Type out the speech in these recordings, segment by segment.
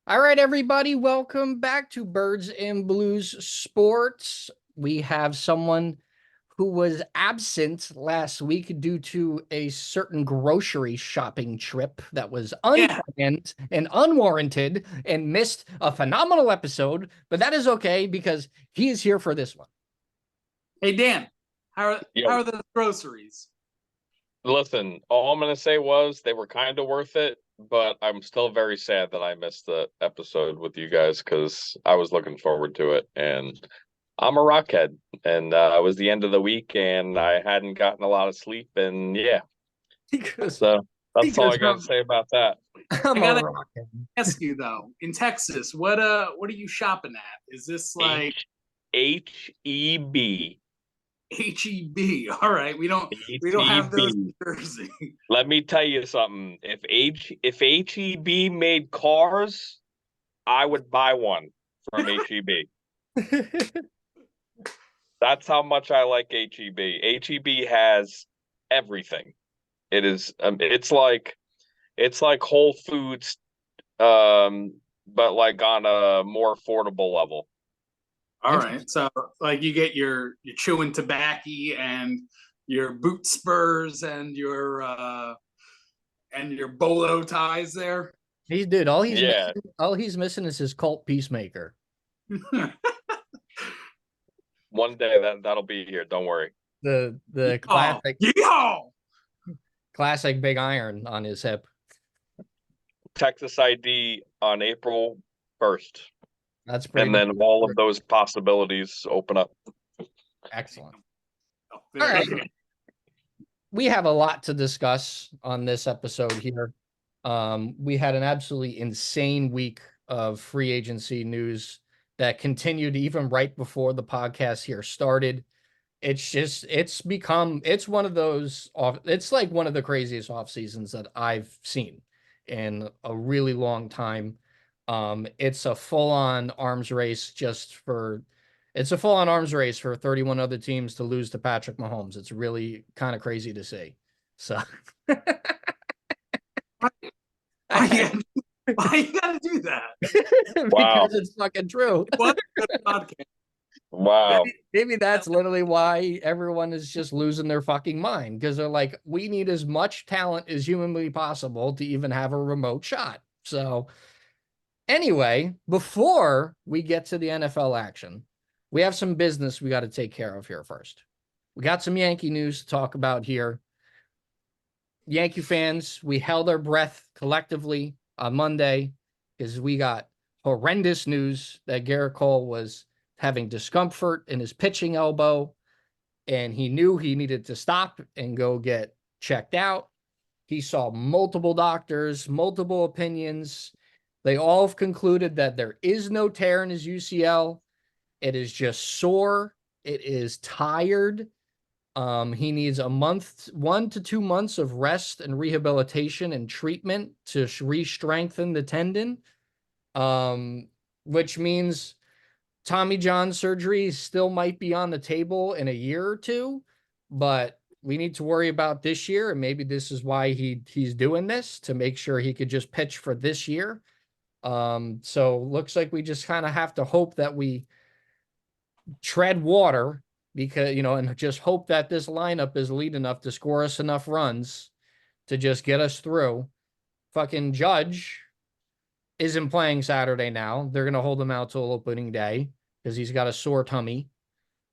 All right, everybody, welcome back to Birds and Blues Sports. We have someone who was absent last week due to a certain grocery shopping trip that was Yeah. unplanned and unwarranted and missed a phenomenal episode, but that is okay because he is here for this one. Hey Dan, how Yo, are the groceries? listen, all I'm gonna say was they were kind of worth it, but I'm still very sad that I missed the episode with you guys because I was looking forward to it. And I'm a rockhead, and it was the end of the week, and I hadn't gotten a lot of sleep, and yeah, Because so that's all because I got to say about that. I'm I a gotta rocket. ask you though, in Texas, what are you shopping at? Is this like HEB. HEB? All right, we don't have those in HEB. Jersey. Let me tell you something. If HEB made cars, I would buy one from HEB. That's how much I like HEB. HEB has everything. It is it's like Whole Foods, but like on a more affordable level. All right, so like you get your chewing tobacco and your boot spurs and your bolo ties there. Dude, Yeah, all he's missing is his cult peacemaker. one day that'll be here. Don't worry. The Oh, yeah. classic big iron on his hip. Texas ID on April 1st. That's pretty And then all of those possibilities open up. excellent. Oh, All right. We have a lot to discuss on this episode here. We had an absolutely insane week of free agency news that continued even right before the podcast here started. It's one of those off, it's like one of the craziest off seasons that I've seen in a really long time. It's a full-on arms race it's a full-on arms race for 31 other teams to lose to Patrick Mahomes. It's really kind of crazy to see. So why you, why you gotta do that? Wow. because it's fucking true. What a good podcast. Wow. Maybe that's literally why everyone is just losing their fucking mind because they're like, we need as much talent as humanly possible to even have a remote shot. So, anyway, before we get to the NFL action, we have some business we got to take care of here first. We got some Yankee news to talk about here. Yankee fans, we held our breath collectively on Monday because we got horrendous news that Garrett Cole was having discomfort in his pitching elbow, and he knew he needed to stop and go get checked out. He saw multiple doctors, multiple opinions. They all have concluded that there is no tear in his UCL. It is just sore. It is tired. He needs 1 to 2 months of rest and rehabilitation and treatment to re-strengthen the tendon, which means Tommy John surgery still might be on the table in a year or two, but we need to worry about this year, and maybe this is why he's doing this to make sure he could just pitch for this year. So looks like we just kind of have to hope that we tread water because and just hope that this lineup is lead enough to score us enough runs to just get us through. Fucking Judge isn't playing Saturday now. They're gonna hold him out till opening day because he's got a sore tummy.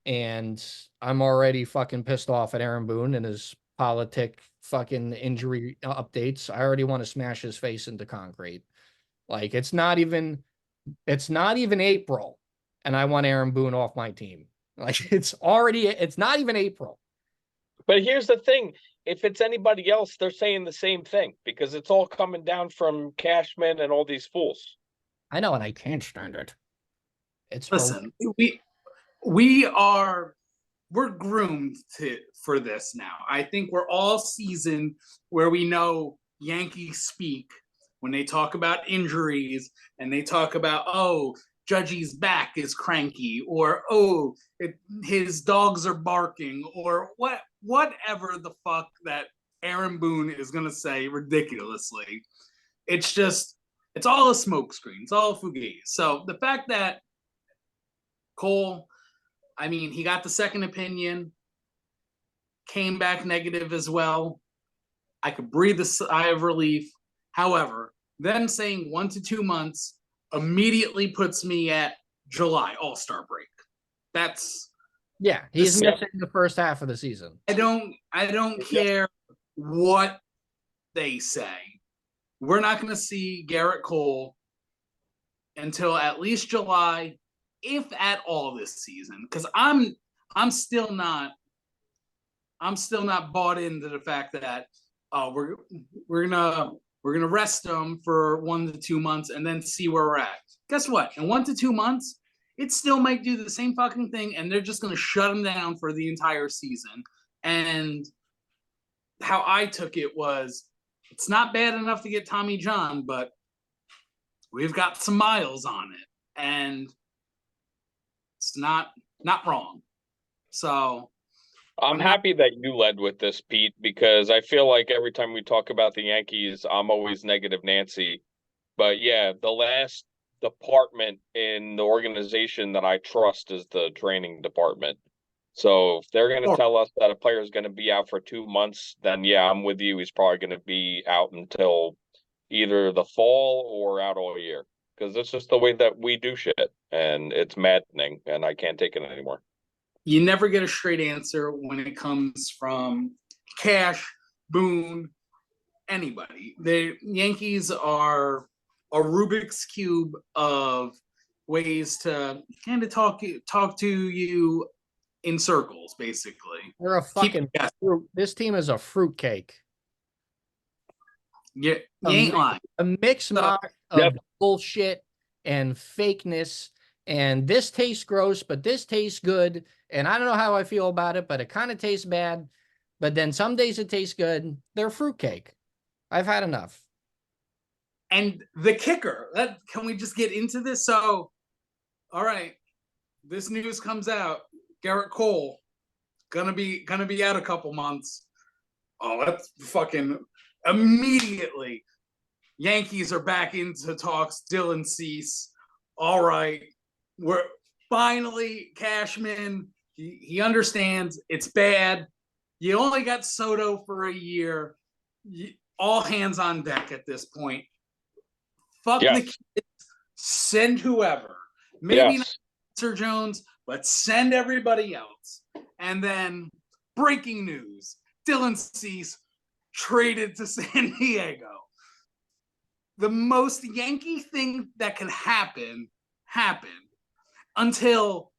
And I'm already fucking pissed off at Aaron Boone and his politic fucking injury updates. I already want to smash his face into concrete. Like it's not even April, and I want Aaron Boone off my team. Like it's not even April. But here's the thing. If it's anybody else, they're saying the same thing because it's all coming down from Cashman and all these fools. I know, and I can't stand it. It's Listen, we're groomed for this now. I think we're all seasoned where we know Yankees speak when they talk about injuries and they talk about, oh, Judgy's back is cranky, or his dogs are barking, or whatever the fuck that Aaron Boone is gonna say ridiculously. It's just It's all a smokescreen. It's all a fugazi. So the fact that Cole, I mean, he got the second opinion, came back negative as well. I could breathe a sigh of relief. However, them saying 1 to 2 months immediately puts me at July All-Star break. That's he's missing the first half of the season. I don't care what they say. We're not going to see Garrett Cole until at least July, if at all this season. Because I'm still not bought into the fact that we're gonna rest them for 1 to 2 months and then see where we're at. Guess what? In 1 to 2 months, it still might do the same fucking thing, and they're just gonna shut him down for the entire season. And how I took it was, it's not bad enough to get Tommy John, but we've got some miles on it, and it's not wrong. So I'm happy that you led with this, Pete, because I feel like every time we talk about the Yankees, I'm always negative Nancy. But yeah, the last department in the organization that I trust is the training department. So if they're going to tell us that a player is going to be out for 2 months, then yeah, I'm with you. He's probably going to be out until either the fall or out all year, because it's just the way that we do shit, and it's maddening, and I can't take it anymore. You never get a straight answer when it comes from Cash, Boone, anybody. The Yankees are a Rubik's Cube of ways to kind of talk to you in circles, basically. They're a fucking fruit. This team is a fruitcake. Yeah, you ain't lying. A mixed match of bullshit and fakeness. And this tastes gross, but this tastes good. And I don't know how I feel about it, but it kind of tastes bad. But then some days it tastes good. They're fruitcake. I've had enough. And the kicker, can we just get into this? So, all right, this news comes out. Garrett Cole gonna be out a couple months. Oh, that's fucking immediately. Yankees are back into talks. Dylan Cease. All right. We're finally Cashman. He understands it's bad. You only got Soto for a year. All hands on deck at this point. Fuck the kids. Send whoever. Maybe not Sir Jones, but send everybody else. And then breaking news: Dylan Cease traded to San Diego. The most Yankee thing that can happen happened. Until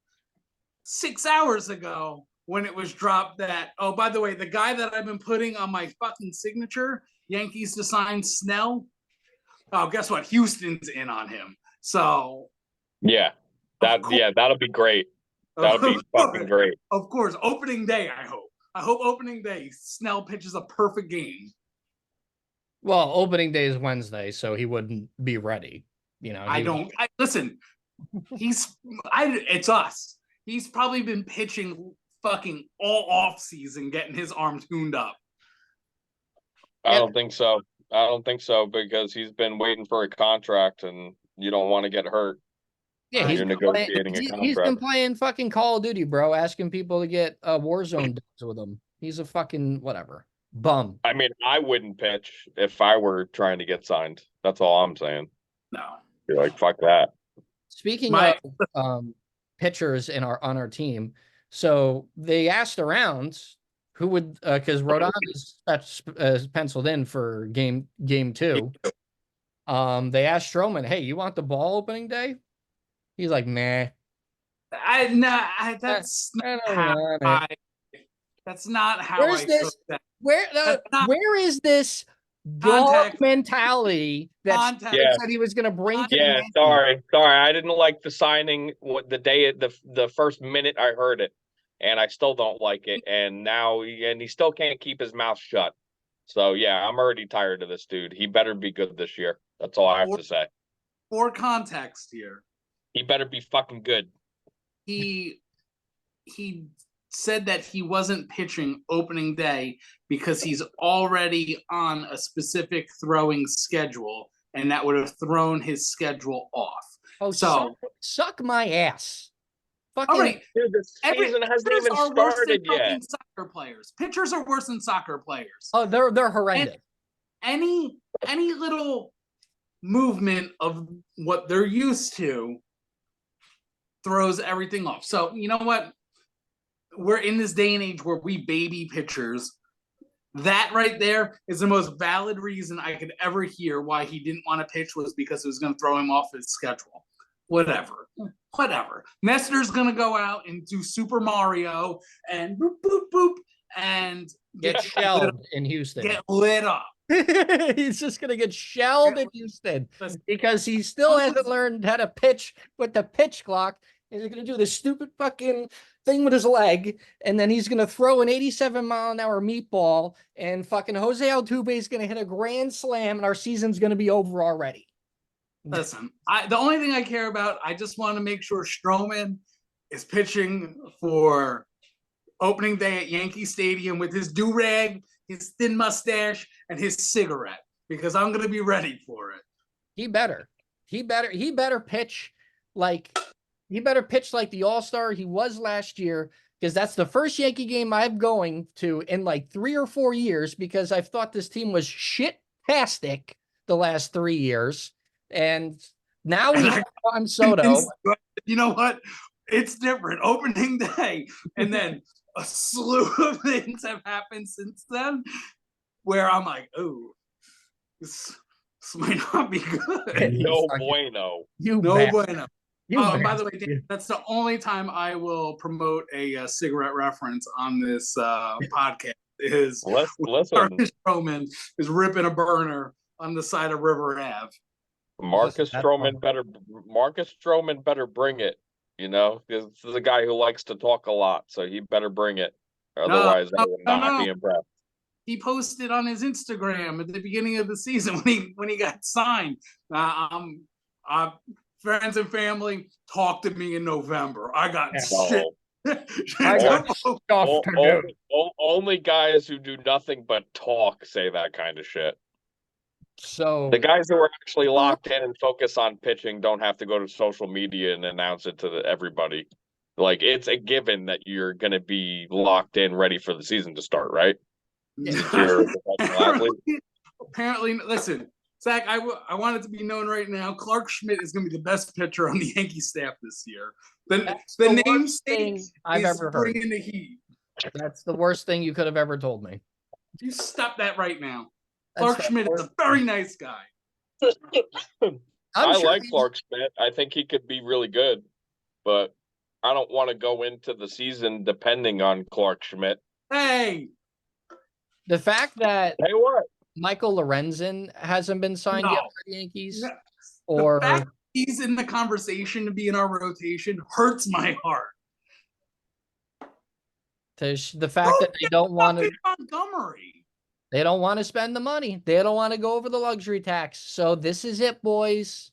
6 hours ago, when it was dropped that, oh, by the way, the guy that I've been putting on my fucking signature, Yankees to sign Snell. Oh, guess what? Houston's in on him. So that'll be great. That'll be fucking great. Of course, opening day. I hope opening day Snell pitches a perfect game. Well, opening day is Wednesday, so he wouldn't be ready. Listen. It's us. He's probably been pitching fucking all off season, getting his arm tuned up. I don't think so. Because he's been waiting for a contract, and you don't want to get hurt. Yeah, he's been playing fucking Call of Duty, bro, asking people to get Warzone dogs with him. He's a fucking whatever bum. I mean, I wouldn't pitch if I were trying to get signed. That's all I'm saying. No, you're like, fuck that. Speaking of pitchers on our team, so they asked around who would, because Rodon is penciled in for game 2. They asked Stroman, "Hey, you want the ball opening day?" He's like, "Nah." That's not how Where's I this? took that. Where is this dog mentality that said he was going to bring to the sorry. I didn't like the signing the day the first minute I heard it, and I still don't like it. And now he still can't keep his mouth shut. So yeah, I'm already tired of this dude. He better be good this year. That's all I have to say. For context here, he better be fucking good. He said that he wasn't pitching opening day because he's already on a specific throwing schedule, and that would have thrown his schedule off. Oh, So, suck my ass. all Fucking right, Dude, the season hasn't pitchers even are worse than started yet. fucking soccer players. Pitchers are worse than soccer players. oh, they're horrendous. Any little movement of what they're used to throws everything off. So you know what? We're in this day and age where we baby pitchers. That right there is the most valid reason I could ever hear why he didn't want to pitch, was because it was going to throw him off his schedule. Whatever. Nestor's going to go out and do Super Mario and boop, boop, boop, and Get shelled in Houston. get lit up. He's just gonna get shelled in Houston because he still hasn't learned how to pitch with the pitch clock. He's gonna do this stupid fucking thing with his leg, and then he's gonna throw an 87-mile-an-hour meatball, and fucking Jose Altuve is gonna hit a grand slam, and our season's gonna be over already. Listen, the only thing I care about, I just want to make sure Stroman is pitching for opening day at Yankee Stadium with his do-rag, his thin mustache, and his cigarette, because I'm going to be ready for it. He better pitch like the all-star he was last year, because that's the first Yankee game I'm going to in like 3 or 4 years, because I've thought this team was shit-tastic the last 3 years. And now we have Juan Soto. You know what? It's different. Opening day, and then a slew of things have happened since then where I'm like, oh, this might not be good. No bueno. Bueno. By the way, Dan, that's the only time I will promote a cigarette reference on this podcast. Is listen. Stroman is ripping a burner on the side of River Ave. Marcus Stroman better bring it. You know, this is a guy who likes to talk a lot, so he better bring it. Otherwise, I will not be impressed. He posted on his Instagram at the beginning of the season when he got signed. Friends and family, talk to me in November. I got shit. Only guys who do nothing but talk say that kind of shit. So the guys who are actually locked in and focus on pitching don't have to go to social media and announce it to everybody. Like, it's a given that you're going to be locked in, ready for the season to start, right? Apparently, listen, Zach, I want it to be known right now, Clark Schmidt is going to be the best pitcher on the Yankee staff this year. The namesake I've ever heard. Bringing the heat. That's the worst thing you could have ever told me. You stop that right now. Clark Schmidt is a very nice guy. I like Clark Schmidt. I think he could be really good, but I don't want to go into the season depending on Clark Schmidt. Hey, the fact that what? Michael Lorenzen hasn't been signed yet for the Yankees, the fact he's in the conversation to be in our rotation hurts my heart. The fact that they don't want to Montgomery. They don't want to spend the money. They don't want to go over the luxury tax. So this is it, boys.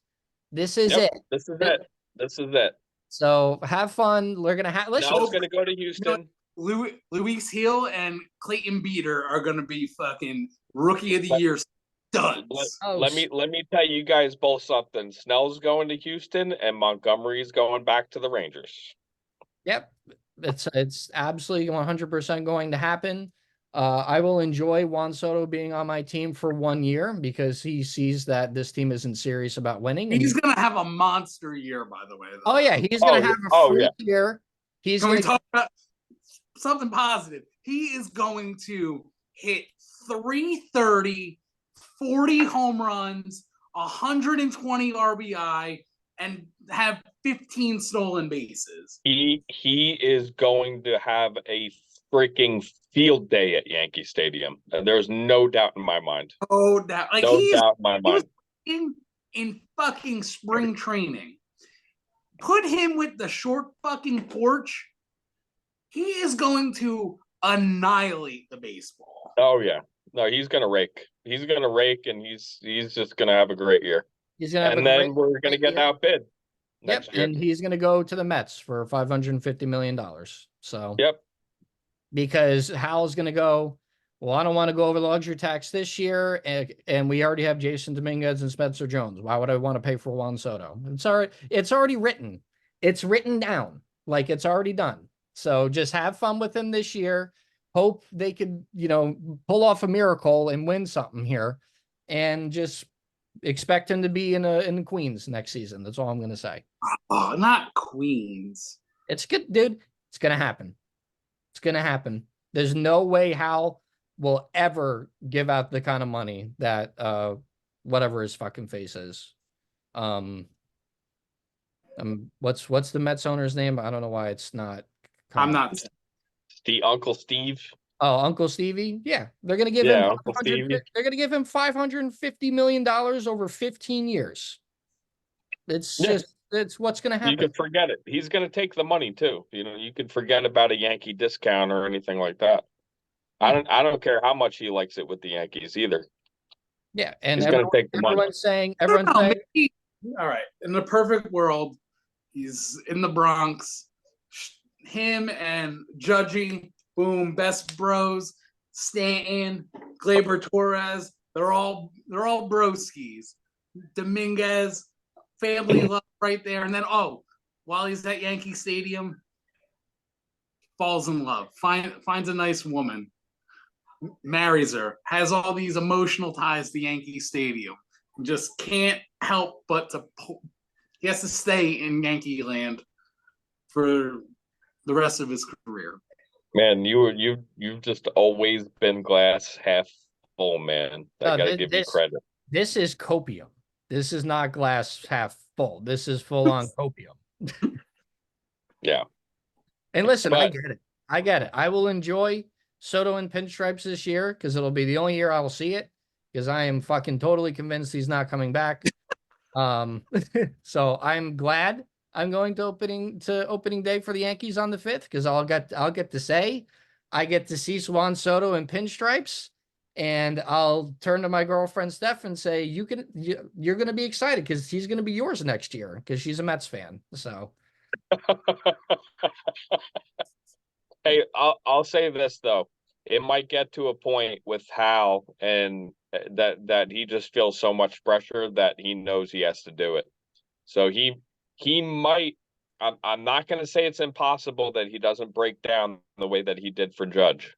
This is it. This is it. So have fun. We're gonna have. Now it's gonna go to Houston. Luis Hill and Clayton Beater are gonna be fucking rookie of the year studs. Let me tell you guys both something. Snell's going to Houston and Montgomery's going back to the Rangers. Yep, it's absolutely 100% going to happen. I will enjoy Juan Soto being on my team for 1 year because he sees that this team isn't serious about winning. He's going to have a monster year, by the way. Though. Oh, yeah. He's going to have a freak year. Can we talk about something positive? He is going to hit 330, 40 home runs, 120 RBI, and have 15 stolen bases. He is going to have a freaking field day at Yankee Stadium. There's no doubt in my mind. No doubt. Like, no doubt in my mind. In fucking spring training. Put him with the short fucking porch. He is going to annihilate the baseball. Oh, yeah. No, he's going to rake. He's going to rake, and he's just going to have a great year. He's going to have and then we're going to get outbid. Yep, and he's going to go to the Mets for $550 million. So yep. Because Hal's going to go, well, I don't want to go over the luxury tax this year, and we already have Jason Dominguez and Spencer Jones. Why would I want to pay for Juan Soto? It's already written. It's written down. Like, it's already done. So just have fun with him this year. Hope they could, pull off a miracle and win something here, and just expect him to be in Queens next season. That's all I'm going to say. Oh, not Queens. It's good, dude. It's going to happen. It's going to happen. There's no way Hal will ever give out the kind of money that whatever his fucking face is. What's the Mets owner's name? I don't know why it's not. I'm not. Uncle Steve. Oh, Uncle Stevie. Yeah, they're gonna give him. Uncle Stevie. They're gonna give him $550 million over 15 years. It's what's gonna happen. You can forget it. He's gonna take the money too. You can forget about a Yankee discount or anything like that. I don't care how much he likes it with the Yankees either. Yeah, and he's gonna take the money. Everyone's saying. Maybe, all right. In the perfect world, he's in the Bronx. Him and Judgy, boom, best bros. Stanton, Gleyber Torres, they're all broskies. Dominguez, family love right there. And then while he's at Yankee Stadium, falls in love, finds a nice woman, marries her, has all these emotional ties to Yankee Stadium, just can't help but he has to stay in Yankee land for the rest of his career. Man, you've just always been glass half full, man. I gotta give you credit. This is copium. This is not glass half full. This is full on copium. Yeah. And listen, I get it. I will enjoy Soto and pinstripes this year because it'll be the only year I will see it, because I am fucking totally convinced he's not coming back. So I'm glad I'm going to opening day for the Yankees on the 5th, because I'll get to say I get to see Juan Soto in pinstripes, and I'll turn to my girlfriend Steph and say you're going to be excited because he's going to be yours next year, because she's a Mets fan. So hey, I'll say this though. It might get to a point with Hal and that he just feels so much pressure that he knows he has to do it. So he might, I'm not going to say it's impossible that he doesn't break down the way that he did for Judge.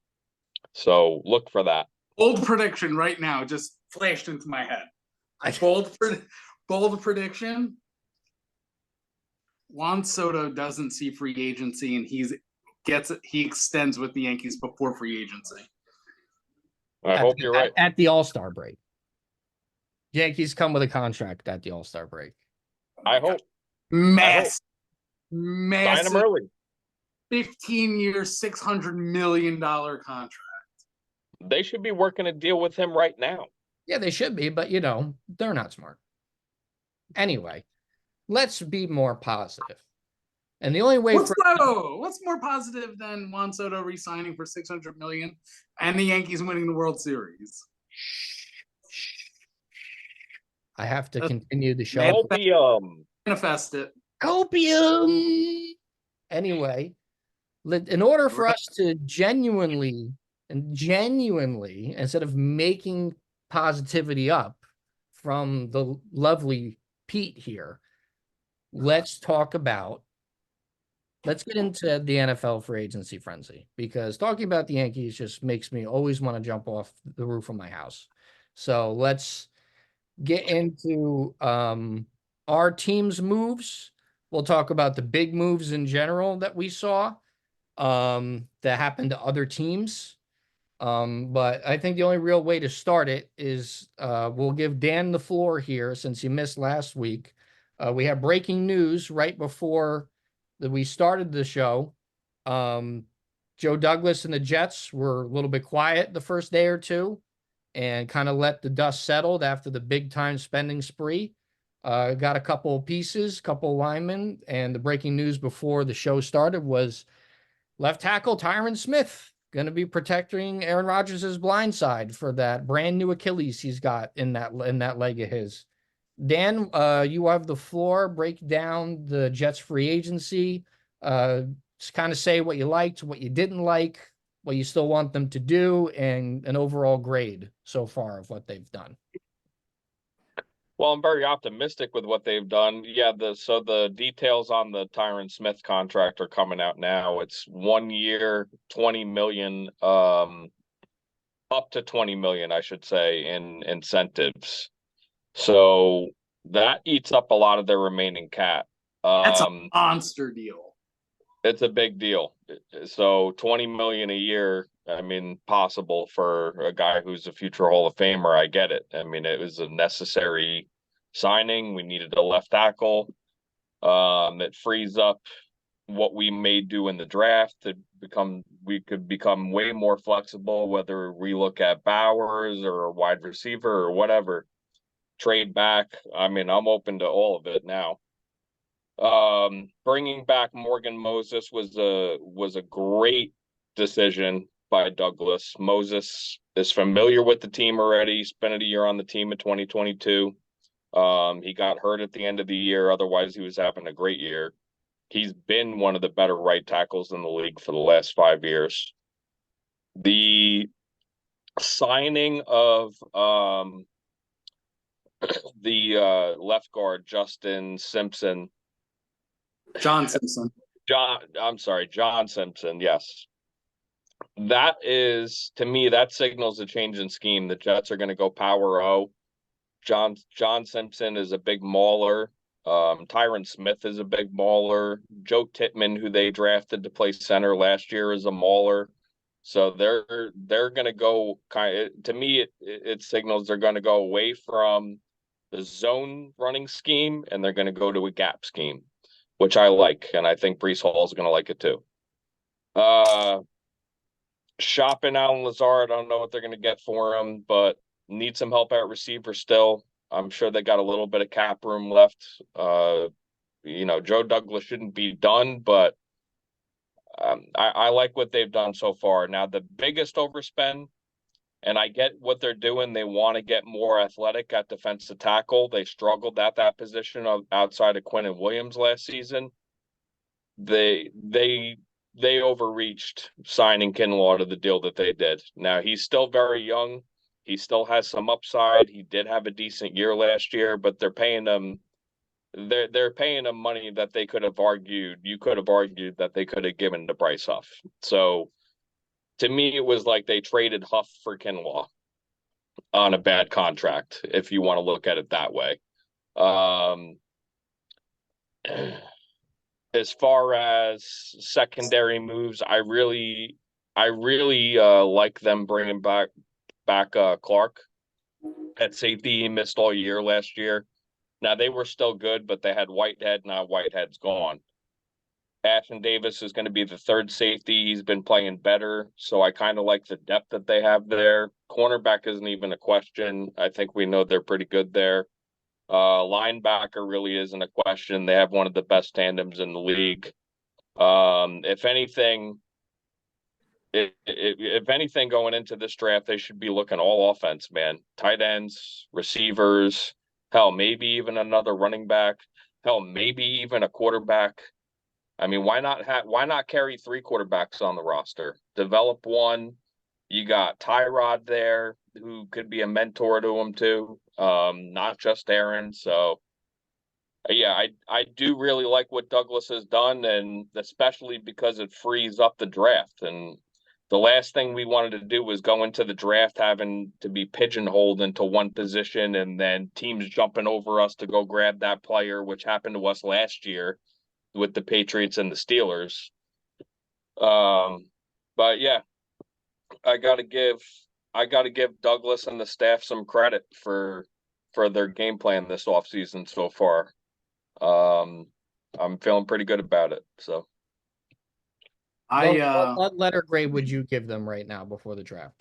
So look for that. Bold prediction right now just flashed into my head. Bold prediction. Juan Soto doesn't see free agency, and he extends with the Yankees before free agency. I hope you're right. At the All-Star break. Yankees come with a contract at the All-Star break. I hope. Massive. Sign him early. 15-year, $600 million contract. They should be working a deal with him right now. Yeah, they should be, but they're not smart. Anyway, let's be more positive. And the only way what's more positive than Juan Soto re-signing for $600 million and the Yankees winning the World Series? I have to continue the show. Copium. Manifest it. Copium. Anyway, in order for us to genuinely, instead of making positivity up from the lovely Pete here, let's get into the NFL free agency frenzy, because talking about the Yankees just makes me always want to jump off the roof of my house. So let's get into our team's moves. We'll talk about the big moves in general that we saw that happened to other teams. But I think the only real way to start it is we'll give Dan the floor here, since he missed last week. We have breaking news right before that we started the show. Joe Douglas and the Jets were a little bit quiet the first day or two and kind of let the dust settle after the big time spending spree. Got a couple of pieces, couple linemen, and the breaking news before the show started was left tackle Tyron Smith going to be protecting Aaron Rodgers' blind side for that brand new Achilles he's got in that leg of his. Dan, you have the floor. Break down the Jets free agency. Just kind of say what you liked, what you didn't like. what you still want them to do, and an overall grade so far of what they've done. Well, I'm very optimistic with what they've done. Yeah, the details on the Tyron Smith contract are coming out now. It's 1 year, 20 million, up to 20 million, I should say, in incentives. So that eats up a lot of their remaining cap. That's a monster deal. It's a big deal. So 20 million a year, I mean, possible for a guy who's a future Hall of Famer. I get it. I mean, it was a necessary signing. We needed a left tackle. It frees up what we may do in the draft we could become way more flexible, whether we look at Bowers or a wide receiver or whatever. Trade back. I mean, I'm open to all of it now. Bringing back Morgan Moses was a great decision by Douglas. Moses is familiar with the team already. He spent a year on the team in 2022. He got hurt at the end of the year. Otherwise, he was having a great year. He's been one of the better right tackles in the league for the last 5 years. The signing of the left guard, John Simpson. John Simpson, yes. That is, to me, that signals a change in scheme. The Jets are going to go power O. John Simpson is a big mauler. Tyron Smith is a big mauler. Joe Tittman, who they drafted to play center last year, is a mauler. So they're going to go to me, it signals they're going to go away from the zone running scheme and they're going to go to a gap scheme, which I like, and I think Breece Hall is going to like it too. Shopping Alan Lazard, I don't know what they're going to get for him, but need some help at receiver still. I'm sure they got a little bit of cap room left. Joe Douglas shouldn't be done, but I like what they've done so far. Now, the biggest overspend, and I get what they're doing. They want to get more athletic at defensive tackle. They struggled at that position outside of Quinn and Williams last season. They overreached signing Kinlaw to the deal that they did. Now, he's still very young. He still has some upside. He did have a decent year last year, but they're paying him. They're paying him money that they could have argued. You could have argued that they could have given to Bryce Huff. So, to me, it was like they traded Huff for Kinlaw on a bad contract, if you want to look at it that way. As far as secondary moves, I really like them bringing back Clark at safety. He missed all year last year. Now, they were still good, but they had Whitehead. Now Whitehead's gone. Ashton Davis is going to be the third safety. He's been playing better, so I kind of like the depth that they have there. Cornerback isn't even a question. I think we know they're pretty good there. Linebacker really isn't a question. They have one of the best tandems in the league. If anything going into this draft, they should be looking all offense, man. Tight ends, receivers, hell, maybe even another running back, hell, maybe even a quarterback. I mean, why not carry 3 quarterbacks on the roster? Develop one. You got Tyrod there, who could be a mentor to him too, not just Aaron. So, yeah, I do really like what Douglas has done, and especially because it frees up the draft. And the last thing we wanted to do was go into the draft having to be pigeonholed into one position and then teams jumping over us to go grab that player, which happened to us last year with the Patriots and the Steelers. But yeah, I gotta give Douglas and the staff some credit for their game plan this offseason so far. I'm feeling pretty good about it. So what letter grade would you give them right now before the draft?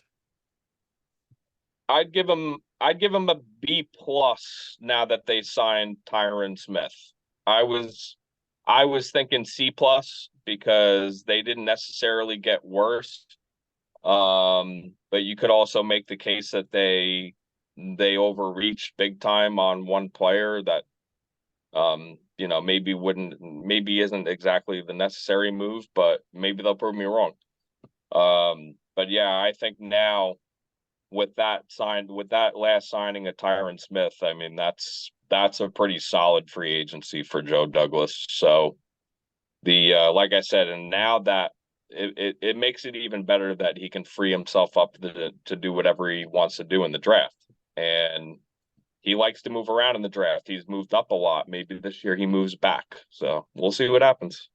I'd give them a B+ now that they signed Tyron Smith. I was thinking C+ because they didn't necessarily get worse. But you could also make the case that they overreached big time on one player that maybe isn't exactly the necessary move, but maybe they'll prove me wrong. But yeah, I think now with that last signing of Tyron Smith, I mean that's a pretty solid free agency for Joe Douglas. So the like I said, and now that it makes it even better that he can free himself up to do whatever he wants to do in the draft. And he likes to move around in the draft. He's moved up a lot. Maybe this year he moves back. So we'll see what happens.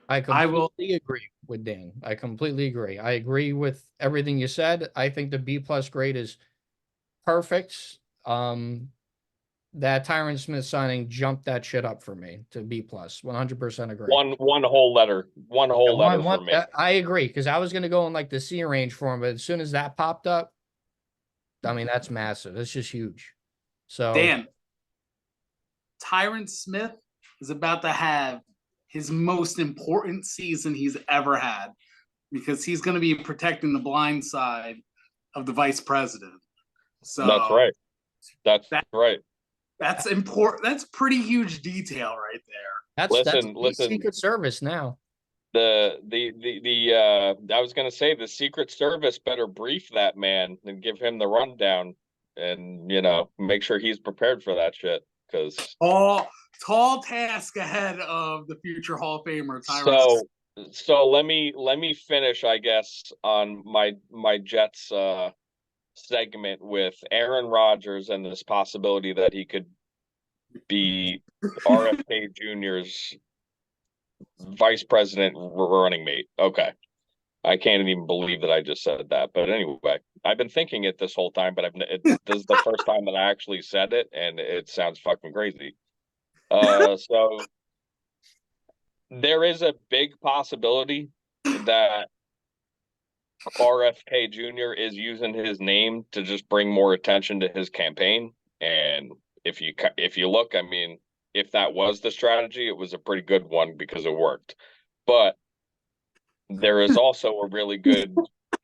I I will. completely agree with Dan. I completely agree. I agree with everything you said. I think the B plus grade is perfect. That Tyron Smith signing jumped that shit up for me to B plus. 100% agree. One whole letter for me. I agree, because I was gonna go in like the C range for him, but as soon as that popped up, I mean that's massive. That's just huge. So Dan, Tyron Smith is about to have his most important season he's ever had, because he's going to be protecting the blind side of the vice president. So that's right. That's right. That's important. That's pretty huge detail right there. that's Secret Service now. I was gonna say the Secret Service better brief that man and give him the rundown, and make sure he's prepared for that shit, because tall task ahead of the future Hall of Famer Tyron. So let me finish, I guess, on my Jets segment with Aaron Rodgers and this possibility that he could be RFK Jr.'s vice president running mate. Okay. I can't even believe that I just said that. But anyway, I've been thinking it this whole time, but this is the first time that I actually said it, and it sounds fucking crazy. So there is a big possibility that RFK Jr. is using his name to just bring more attention to his campaign. And if you look, I mean, if that was the strategy, it was a pretty good one because it worked. But there is also a really good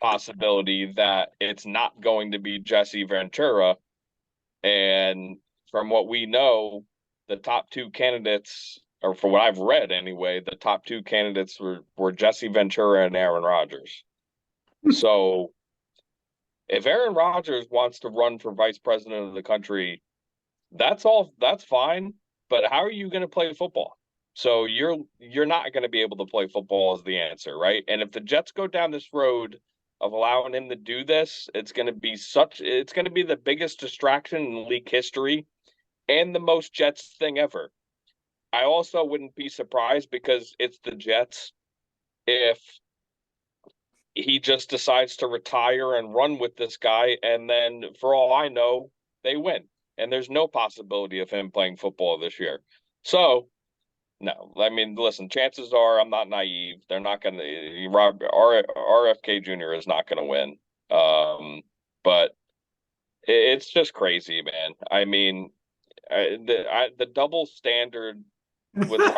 possibility that it's not going to be Jesse Ventura. And from what we know, the top two candidates, or for what I've read anyway, the top two candidates were Jesse Ventura and Aaron Rodgers. So if Aaron Rodgers wants to run for vice president of the country, that's fine. But how are you going to play football? So you're not going to be able to play football is the answer, right? And if the Jets go down this road of allowing him to do this, it's going to be the biggest distraction in league history and the most Jets thing ever. I also wouldn't be surprised, because it's the Jets, if he just decides to retire and run with this guy, and then for all I know, they win. And there's no possibility of him playing football this year. So, no, I mean, listen, chances are, I'm not naive. They're not going to, RFK Jr. is not going to win. But it's just crazy, man. I mean, the double standard with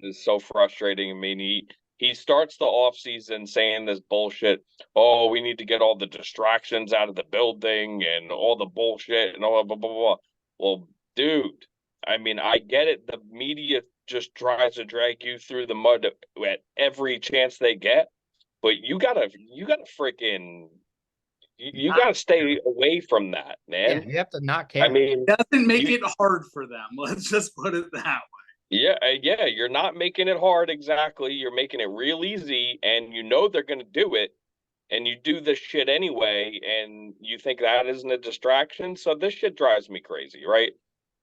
is so frustrating. I mean, he starts the offseason saying this bullshit. Oh, we need to get all the distractions out of the building and all the bullshit and all blah, blah, blah. Well, dude, I mean, I get it. The media just tries to drag you through the mud at every chance they get, but you gotta freaking, you gotta stay away from that, man. Yeah, you have to not care. I mean, it doesn't make it hard for them. Let's just put it that way. Yeah, you're not making it hard, exactly. You're making it real easy, and you know they're going to do it, and you do this shit anyway, and you think that isn't a distraction. So this shit drives me crazy, right?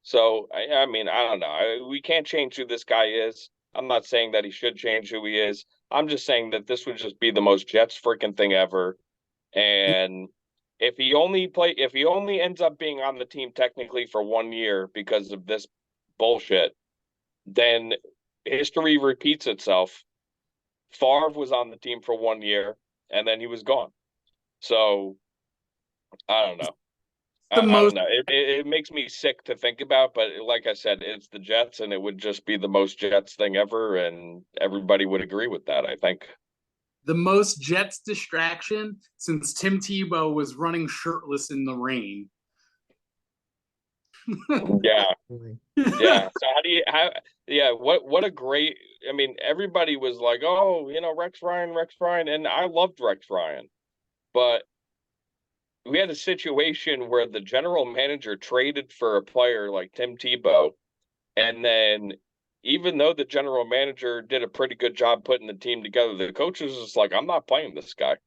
So, I mean, I don't know. We can't change who this guy is. I'm not saying that he should change who he is. I'm just saying that this would just be the most Jets freaking thing ever. And if he only ends up being on the team technically for 1 year because of this bullshit, then history repeats itself. Favre was on the team for 1 year, and then he was gone. So, I don't know. I don't know. It makes me sick to think about, but like I said, it's the Jets, and it would just be the most Jets thing ever, and everybody would agree with that, I think. The most Jets distraction since Tim Tebow was running shirtless in the rain. Yeah. So what a great I mean, everybody was like, "Oh, Rex Ryan," and I loved Rex Ryan, but we had a situation where the general manager traded for a player like Tim Tebow, and then even though the general manager did a pretty good job putting the team together, the coach was just like, "I'm not playing this guy.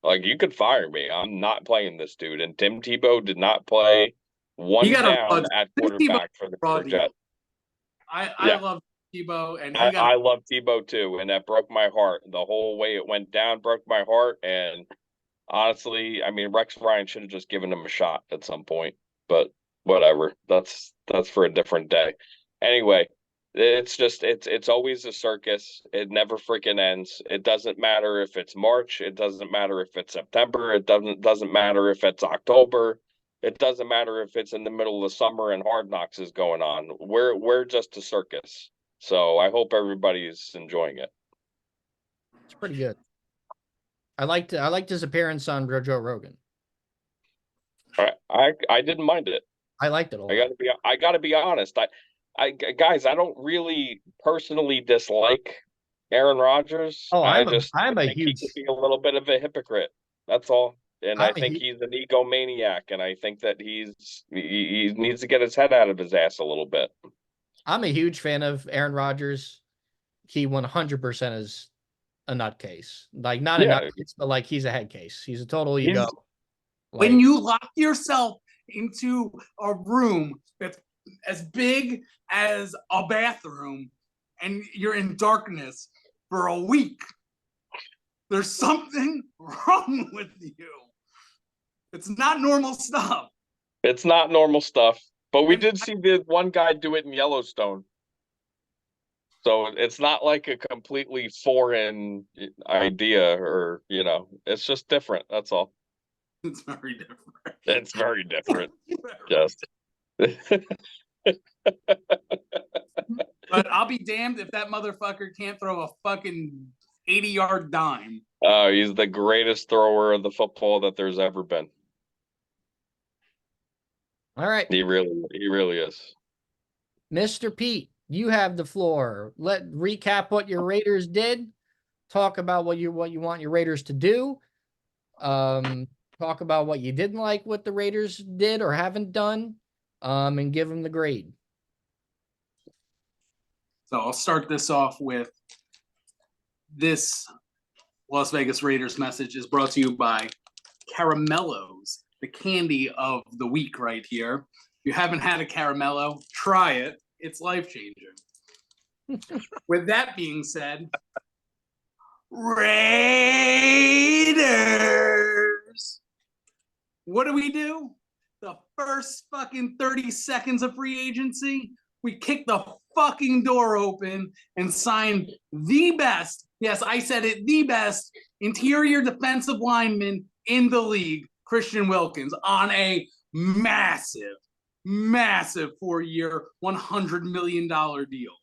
Like, you could fire me. I'm not playing this dude." And Tim Tebow did not play one He got down a at Tim Tebow quarterback for the New raw York deal. Jets. I love Tebow, and he I love Tebow too, and that broke my heart. The whole way it went down broke my heart. And honestly, I mean, Rex Ryan should have just given him a shot at some point, but whatever. That's for a different day. Anyway, it's always a circus. It never freaking ends. It doesn't matter if it's March. It doesn't matter if it's September. It doesn't matter if it's October. It doesn't matter if it's in the middle of the summer and Hard Knocks is going on. We're just a circus. So I hope everybody's enjoying it. It's pretty good. I liked his appearance on Joe Rogan. I didn't mind it. I liked it a lot. I gotta be honest. Guys, I don't really personally dislike Aaron Rodgers. Oh, I'm a think huge. he could be a little bit of a hypocrite. That's all. And I think he's an egomaniac, and I think that he needs to get his head out of his ass a little bit. I'm a huge fan of Aaron Rodgers. He 100% is a nutcase. Like, not a nutcase, but like he's a head case. He's a total ego. When you lock yourself into a room that's as big as a bathroom and you're in darkness for a week, there's something wrong with you. It's not normal stuff. It's not normal stuff. But we did see the one guy do it in Yellowstone. So it's not like a completely foreign idea, or, it's just different. That's all. It's very different. It's very different. Just. But I'll be damned if that motherfucker can't throw a fucking 80-yard dime. Oh, he's the greatest thrower of the football that there's ever been. All right. He really is. Mr. Pete, you have the floor. Recap what your Raiders did. Talk about what you want your Raiders to do. Talk about what you didn't like what the Raiders did or haven't done. And give them the grade. So I'll start this off with this Las Vegas Raiders message is brought to you by Caramellos, the candy of the week right here. If you haven't had a Caramello, try it. It's life-changing. With that being said, Raiders! What do? The first fucking 30 seconds of free agency, we kicked the fucking door open and signed the best, yes, I said it, the best interior defensive lineman in the league, Christian Wilkins, on a massive 4-year, $100 million deal.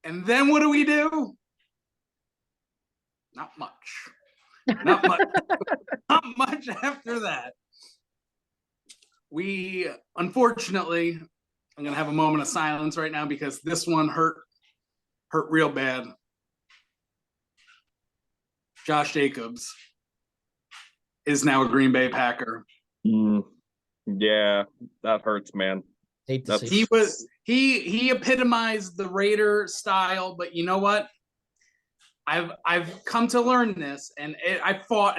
And then what do? Not much. Not much after that. We, unfortunately, I'm going to have a moment of silence right now because this one hurt real bad. Josh Jacobs is now a Green Bay Packer. Yeah, that hurts, man. He epitomized the Raider style, but you know what? I've come to learn this, and I fought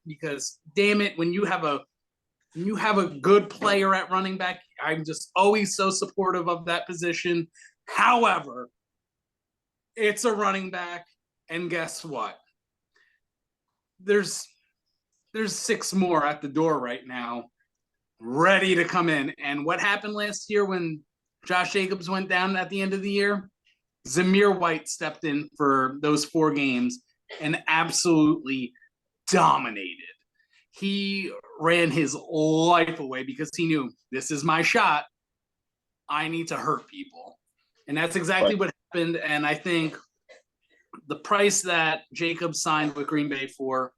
because, damn it, when you have a good player at running back, I'm just always so supportive of that position. However, it's a running back, and guess what? There's 6 more at the door right now, ready to come in. And what happened last year when Josh Jacobs went down at the end of the year? Zamir White stepped in for those 4 games and absolutely dominated. He ran his life away because he knew, this is my shot. I need to hurt people. And that's exactly what happened. And I think the price that Jacobs signed with Green Bay for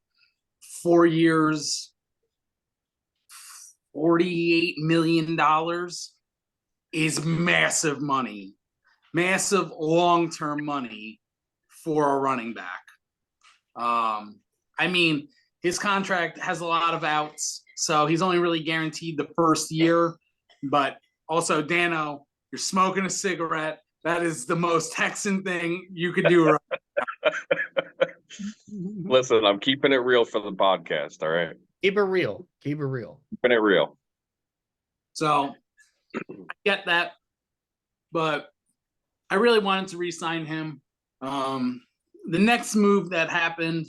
4 years, $48 million is massive money. massive long-term money for a running back. I mean, his contract has a lot of outs, so he's only really guaranteed the first year. But also, Dano, you're smoking a cigarette. That is the most Texan thing you could do. Right. Listen, I'm keeping it real for the podcast. All right. Keep it real. Keep it real. Keeping it real. So I get that, but I really wanted to re-sign him. The next move that happened,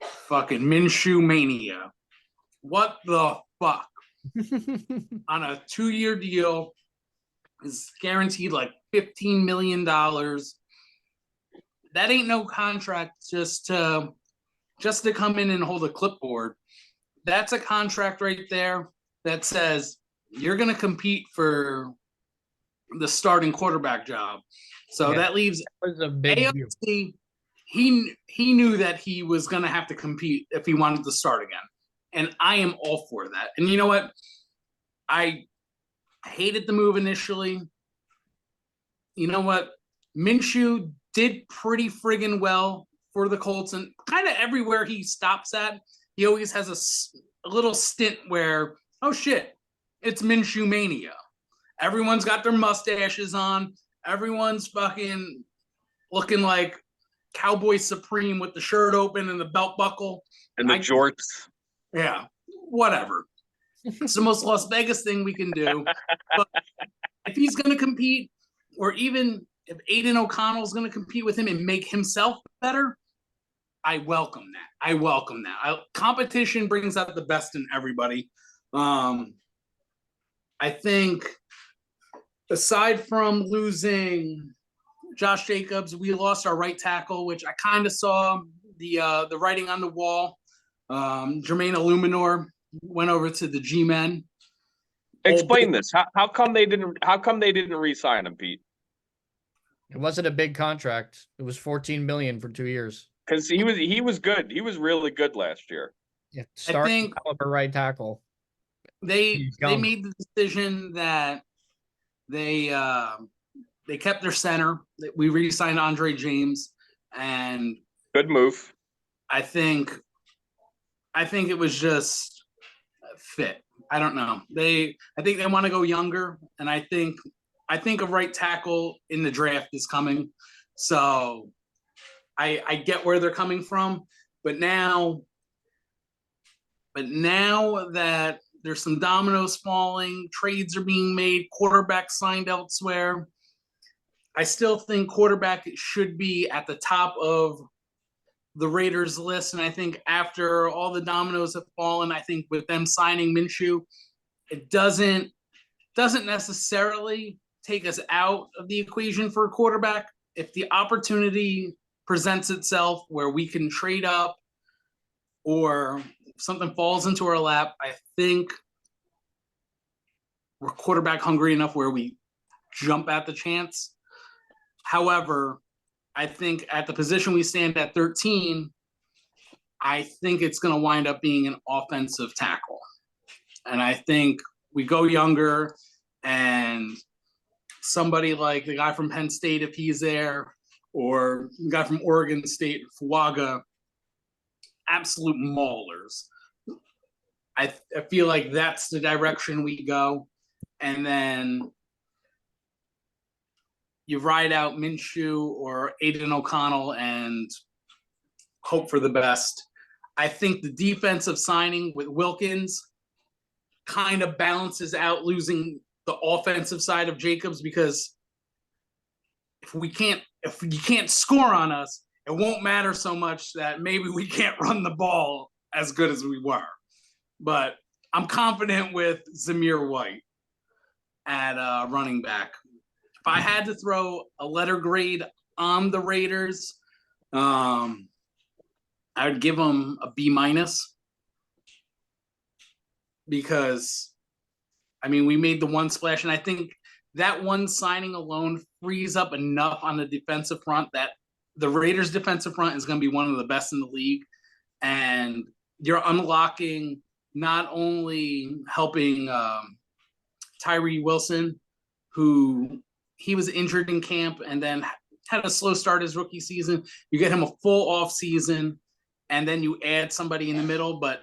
fucking Minshew mania. What the fuck? On a 2-year deal, is guaranteed like $15 million. That ain't no contract just to come in and hold a clipboard. That's a contract right there that says you're going to compete for the starting quarterback job. So that leaves that was a big AFC. Deal. He knew that he was going to have to compete if he wanted to start again. And I am all for that. And you know what? I hated the move initially. You know what? Minshew did pretty friggin' well for the Colts, and kind of everywhere he stops at, he always has a little stint where, oh shit, it's Minshew mania. Everyone's got their mustaches on. Everyone's fucking looking like Cowboy Supreme with the shirt open and the belt buckle. And the jorts. Yeah, whatever. It's the most Las Vegas thing we can do. But if he's going to compete, or even if Aiden O'Connell's going to compete with him and make himself better, I welcome that. Competition brings out the best in everybody. I think aside from losing Josh Jacobs, we lost our right tackle, which I kind of saw the writing on the wall. Jermaine Illuminor went over to the G-Men. Explain this. How come they didn't re-sign him, Pete? It wasn't a big contract. It was $14 million for 2 years. Because he was good. He was really good last year. Yeah, starting caliber right tackle. They made the decision that they kept their center. We re-signed Andre James, and good move. I think it was just fit. I don't know. I think they want to go younger, and I think a right tackle in the draft is coming. So I get where they're coming from, but now that there's some dominoes falling, trades are being made, quarterback signed elsewhere, I still think quarterback should be at the top of the Raiders list. And I think after all the dominoes have fallen, I think with them signing Minshew, it doesn't necessarily take us out of the equation for a quarterback. If the opportunity presents itself where we can trade up or something falls into our lap, I think we're quarterback hungry enough where we jump at the chance. However, I think at the position we stand at 13, I think it's going to wind up being an offensive tackle. And I think we go younger, and somebody like the guy from Penn State, if he's there, or the guy from Oregon State, Fuaga, absolute maulers. I feel like that's the direction we go. And then you ride out Minshew or Aiden O'Connell and hope for the best. I think the defensive signing with Wilkins kind of balances out losing the offensive side of Jacobs, because if you can't score on us, it won't matter so much that maybe we can't run the ball as good as we were. But I'm confident with Zamir White at running back. If I had to throw a letter grade on the Raiders, I would give them a B-, because, I mean, we made the one splash, and I think that one signing alone frees up enough on the defensive front that the Raiders' defensive front is going to be one of the best in the league. And you're unlocking, not only helping Tyree Wilson, who he was injured in camp and then had a slow start his rookie season. You get him a full off season, and then you add somebody in the middle. But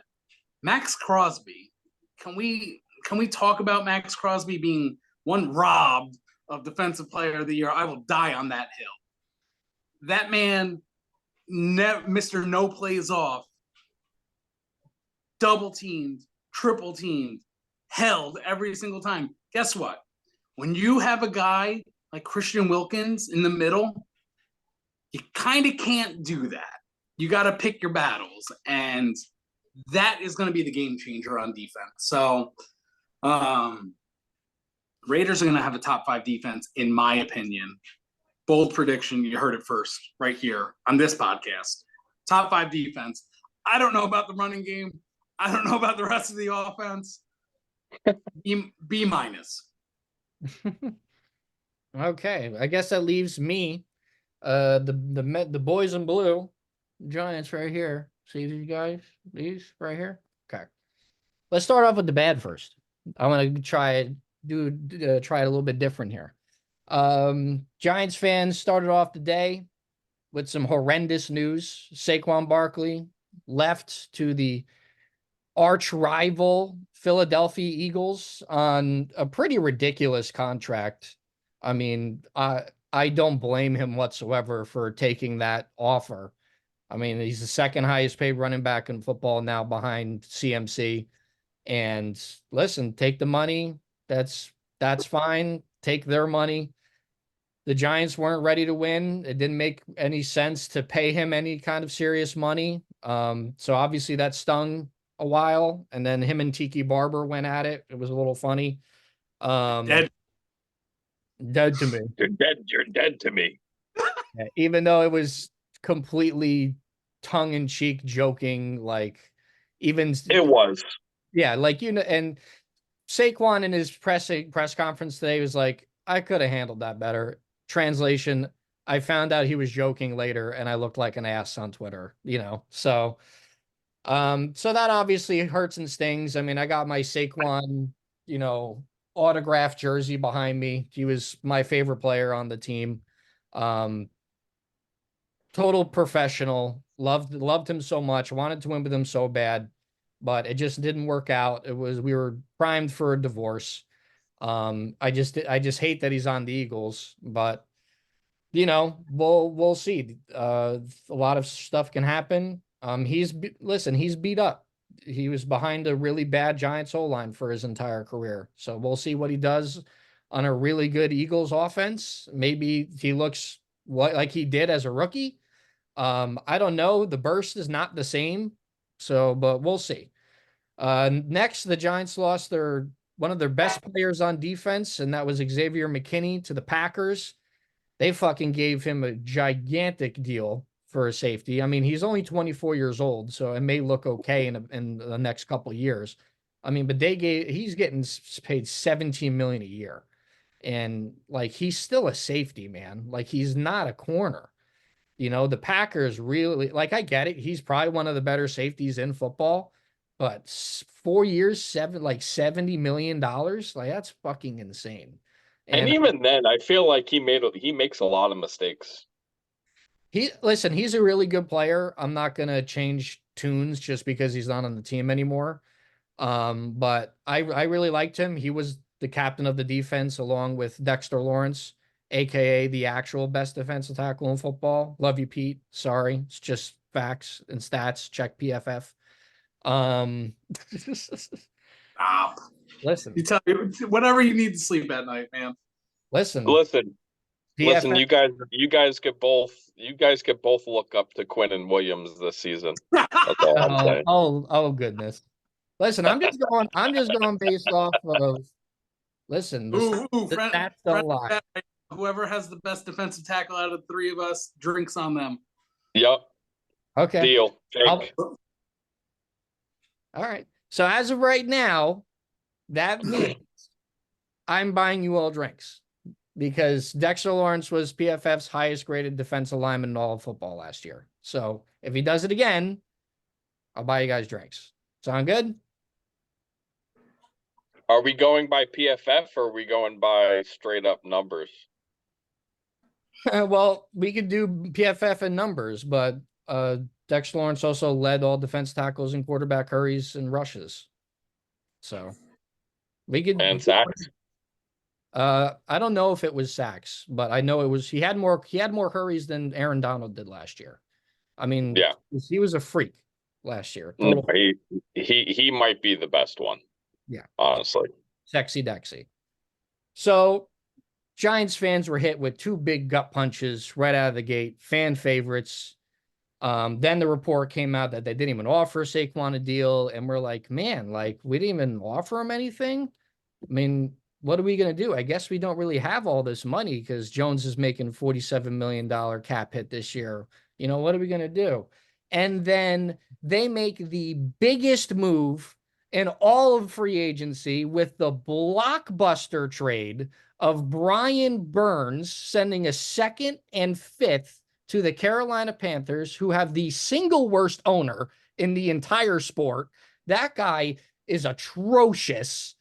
Max Crosby, can we talk about Max Crosby being one robbed of Defensive Player of the Year? I will die on that hill. That man, Mr. No Plays Off, double teamed, triple teamed, held every single time. Guess what? When you have a guy like Christian Wilkins in the middle, you kind of can't do that. You got to pick your battles, and that is going to be the game changer on defense. So, Raiders are going to have a top 5 defense, in my opinion. Bold prediction. You heard it first right here on this podcast. Top 5 defense. I don't know about the running game. I don't know about the rest of the offense. B minus. Okay, I guess that leaves me. The boys in blue, Giants right here. See these guys? These right here. Okay, let's start off with the bad first. I want to try it a little bit different here. Giants fans started off the day with some horrendous news. Saquon Barkley left to the arch rival Philadelphia Eagles on a pretty ridiculous contract. I mean, I don't blame him whatsoever for taking that offer. I mean, he's the second highest paid running back in football now behind CMC. And listen, take the money. That's fine. Take their money. The Giants weren't ready to win. It didn't make any sense to pay him any kind of serious money. So obviously that stung a while. And then him and Tiki Barber went at it. It was a little funny. Dead to me. You're dead to me. Yeah, even though it was completely tongue-in-cheek joking, like even it was. Yeah, like and Saquon in his press conference today was like, I could have handled that better. Translation, I found out he was joking later and I looked like an ass on Twitter, So so that obviously hurts and stings. I mean, I got my Saquon, autographed jersey behind me. He was my favorite player on the team. Total professional. Loved him so much. Wanted to win with him so bad, but it just didn't work out. We were primed for a divorce. I just hate that he's on the Eagles, but we'll see. A lot of stuff can happen. He's beat up. He was behind a really bad Giants O-line for his entire career. So we'll see what he does on a really good Eagles offense. Maybe he looks like he did as a rookie. I don't know. The burst is not the same. So, but we'll see. Next, the Giants lost one of their best players on defense, and that was Xavier McKinney to the Packers. They fucking gave him a gigantic deal for a safety. I mean, he's only 24 years old, so it may look okay in the next couple of years. I mean, but he's getting paid $17 million a year. And like, he's still a safety, man. Like, he's not a corner. The Packers really, like, I get it. He's probably one of the better safeties in football, but 4 years, $70 million, like, that's fucking insane. And even then, I feel like he makes a lot of mistakes. He's a really good player. I'm not gonna change tunes just because he's not on the team anymore. But I really liked him. He was the captain of the defense along with Dexter Lawrence, aka the actual best defensive tackle in football. Love you, Pete. Sorry, it's just facts and stats. Check PFF. Stop. Listen, You tell you whatever you need to sleep at night, man. Listen. PFF. You guys could both look up to Quinn and Williams this season. That's all I'm saying. Oh goodness. Listen, I'm just going based off of Friend, whoever has the best defensive tackle out of the three of us drinks on them. Yep. Okay. Deal. Jake. All right. So as of right now, that means I'm buying you all drinks because Dexter Lawrence was PFF's highest graded defensive lineman in all of football last year. So if he does it again, I'll buy you guys drinks. Sound good? Are we going by PFF or are we going by straight up numbers? Well, we could do PFF and numbers, but Dexter Lawrence also led all defense tackles and quarterback hurries and rushes. So we could. And sacks. I don't know if it was sacks, but I know it was. He had more hurries than Aaron Donald did last year. I mean, Yeah. he was a freak last year. No, Total, he might be the best one. Yeah. Honestly. Sexy Dexy. So Giants fans were hit with two big gut punches right out of the gate. Fan favorites. Then the report came out that they didn't even offer Saquon a deal, and we're like, man, like we didn't even offer him anything. I mean, what are we gonna do? I guess we don't really have all this money because Jones is making $47 million cap hit this year. You know, what are we gonna do? And then they make the biggest move in all of free agency with the blockbuster trade of Brian Burns sending a second and fifth to the Carolina Panthers, who have the single worst owner in the entire sport. That guy is atrocious.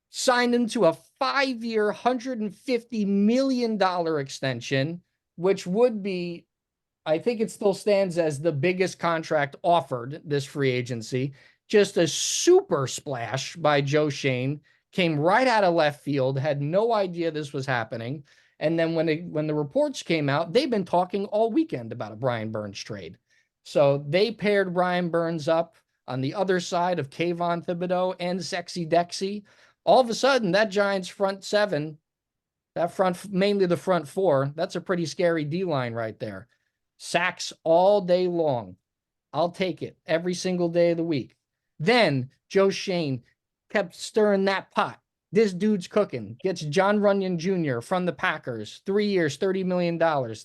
Signed into a 5-year, $150 million extension, which would be, I think it still stands as the biggest contract offered this free agency. Just a super splash by Joe Shane. Came right out of left field, had no idea this was happening. And then when the reports came out, they've been talking all weekend about a Brian Burns trade. So they paired Brian Burns up on the other side of Kayvon Thibodeau and Sexy Dexy. All of a sudden, that Giants front seven, mainly the front four, that's a pretty scary D-line right there. Sacks all day long. I'll take it every single day of the week. Then Joe Shane kept stirring that pot. This dude's cooking. Gets John Runyon Jr. from the Packers. 3 years, $30 million.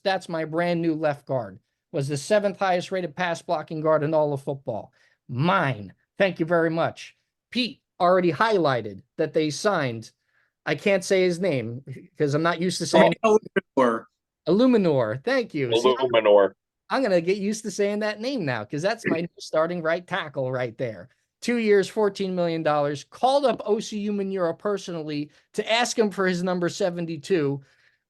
That's my brand new left guard. Was the 7th highest rated pass blocking guard in all of football. Mine. Thank you very much. Pete already highlighted that they signed. I can't say his name because I'm not used to saying Illuminor. Thank you. Illuminor. I'm going to get used to saying that name now because that's my starting right tackle right there. 2 years, $14 million. Called up OC Umenyiora personally to ask him for his number 72.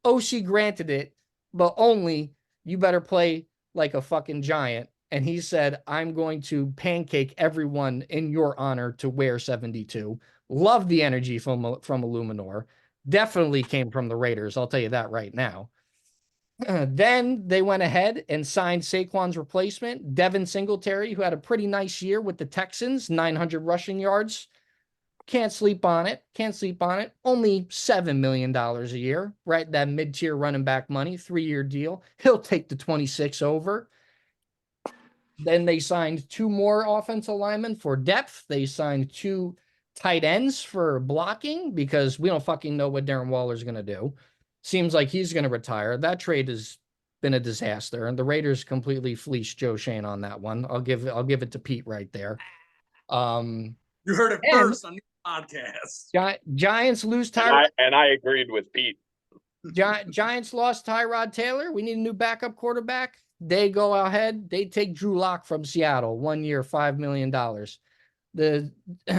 OC granted it, but only you better play like a fucking giant. And he said, I'm going to pancake everyone in your honor to wear 72. Love the energy from Illuminor. Definitely came from the Raiders. I'll tell you that right now. Then they went ahead and signed Saquon's replacement, Devin Singletary, who had a pretty nice year with the Texans, 900 rushing yards. Can't sleep on it. Can't sleep on it. Only $7 million a year, right? That mid-tier running back money, 3-year deal. He'll take the 26 over. Then they signed 2 more offensive linemen for depth. They signed 2 tight ends for blocking because we don't fucking know what Darren Waller's going to do. Seems like he's going to retire. That trade has been a disaster, and the Raiders completely fleeced Joe Shane on that one. I'll give it to Pete right there. You heard it first on the podcast. Giants lose Tyrod. And I agreed with Pete. Giants lost Tyrod Taylor. We need a new backup quarterback. They go ahead. They take Drew Lock from Seattle. 1 year, $5 million. The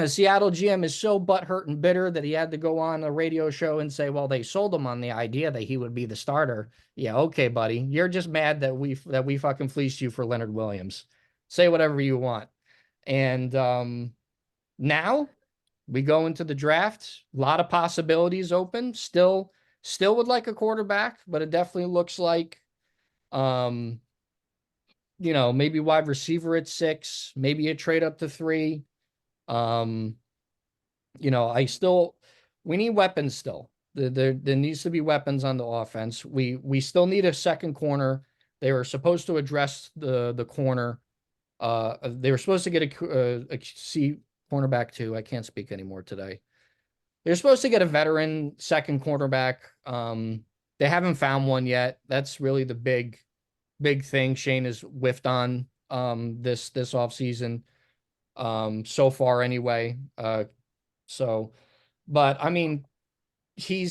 Seattle GM is so butthurt and bitter that he had to go on a radio show and say, well, they sold him on the idea that he would be the starter. Yeah, okay, buddy. You're just mad that we fucking fleeced you for Leonard Williams. Say whatever you want. And now we go into the draft. A lot of possibilities open. Still would like a quarterback, but it definitely looks like maybe wide receiver at 6, maybe a trade up to 3. We need weapons still. There needs to be weapons on the offense. We still need a second corner. They were supposed to address the corner. They were supposed to get a C cornerback too. I can't speak anymore today. They're supposed to get a veteran second cornerback. They haven't found one yet. That's really the big thing Shane has whiffed on this offseason. So far anyway. But I mean, he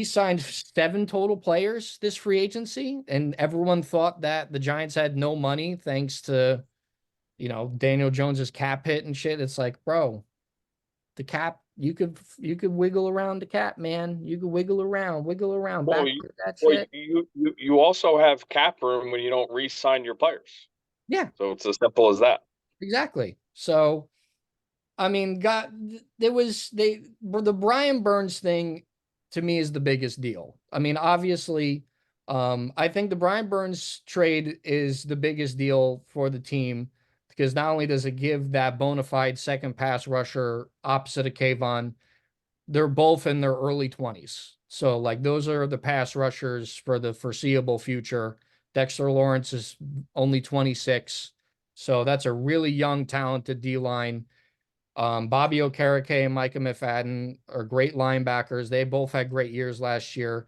signed 7 total players this free agency, and everyone thought that the Giants had no money thanks to, Daniel Jones's cap hit and shit. It's like, bro, the cap you could wiggle around the cap, man. You could wiggle around, Well, back you, to that well, shit. you also have cap room when you don't re-sign your players. Yeah, So it's as simple as that. exactly. So, I mean, the Brian Burns thing to me is the biggest deal. I mean, obviously, I think the Brian Burns trade is the biggest deal for the team because not only does it give that bona fide second pass rusher opposite of Kayvon, they're both in their early 20s. So, like, those are the pass rushers for the foreseeable future. Dexter Lawrence is only 26. So, that's a really young, talented D line. Bobby Okereke and Micah McFadden are great linebackers. They both had great years last year.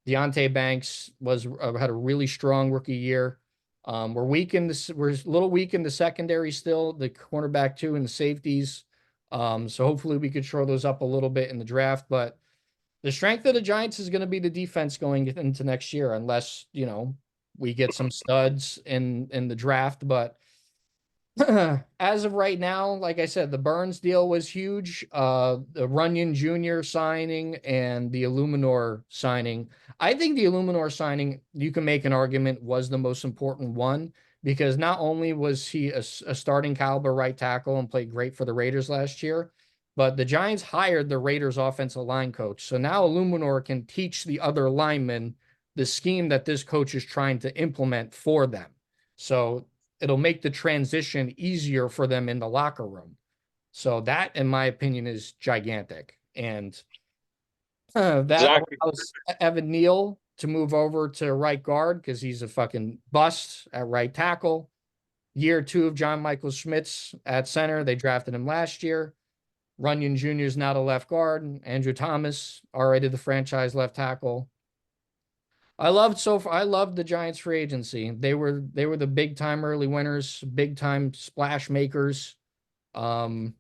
Deontay Banks had a really strong rookie year. We're a little weak in the secondary still, the cornerback two and the safeties. So hopefully we could shore those up a little bit in the draft. But the strength of the Giants is going to be the defense going into next year, unless we get some studs in the draft. But as of right now, like I said, the Burns deal was huge. The Runyon Jr. signing and the Illuminor signing. I think the Illuminor signing, you can make an argument, was the most important one because not only was he a starting caliber right tackle and played great for the Raiders last year, but the Giants hired the Raiders offensive line coach. So now Illuminor can teach the other linemen the scheme that this coach is trying to implement for them. So it'll make the transition easier for them in the locker room. So that, in my opinion, is gigantic. And that Zach, allows Evan Neal to move over to right guard because he's a fucking bust at right tackle. Year two of John Michael Schmitz at center. They drafted him last year. Runyon Jr. is now the left guard. Andrew Thomas, already the franchise left tackle. I loved the Giants free agency. They were the big time early winners, big time splash makers. I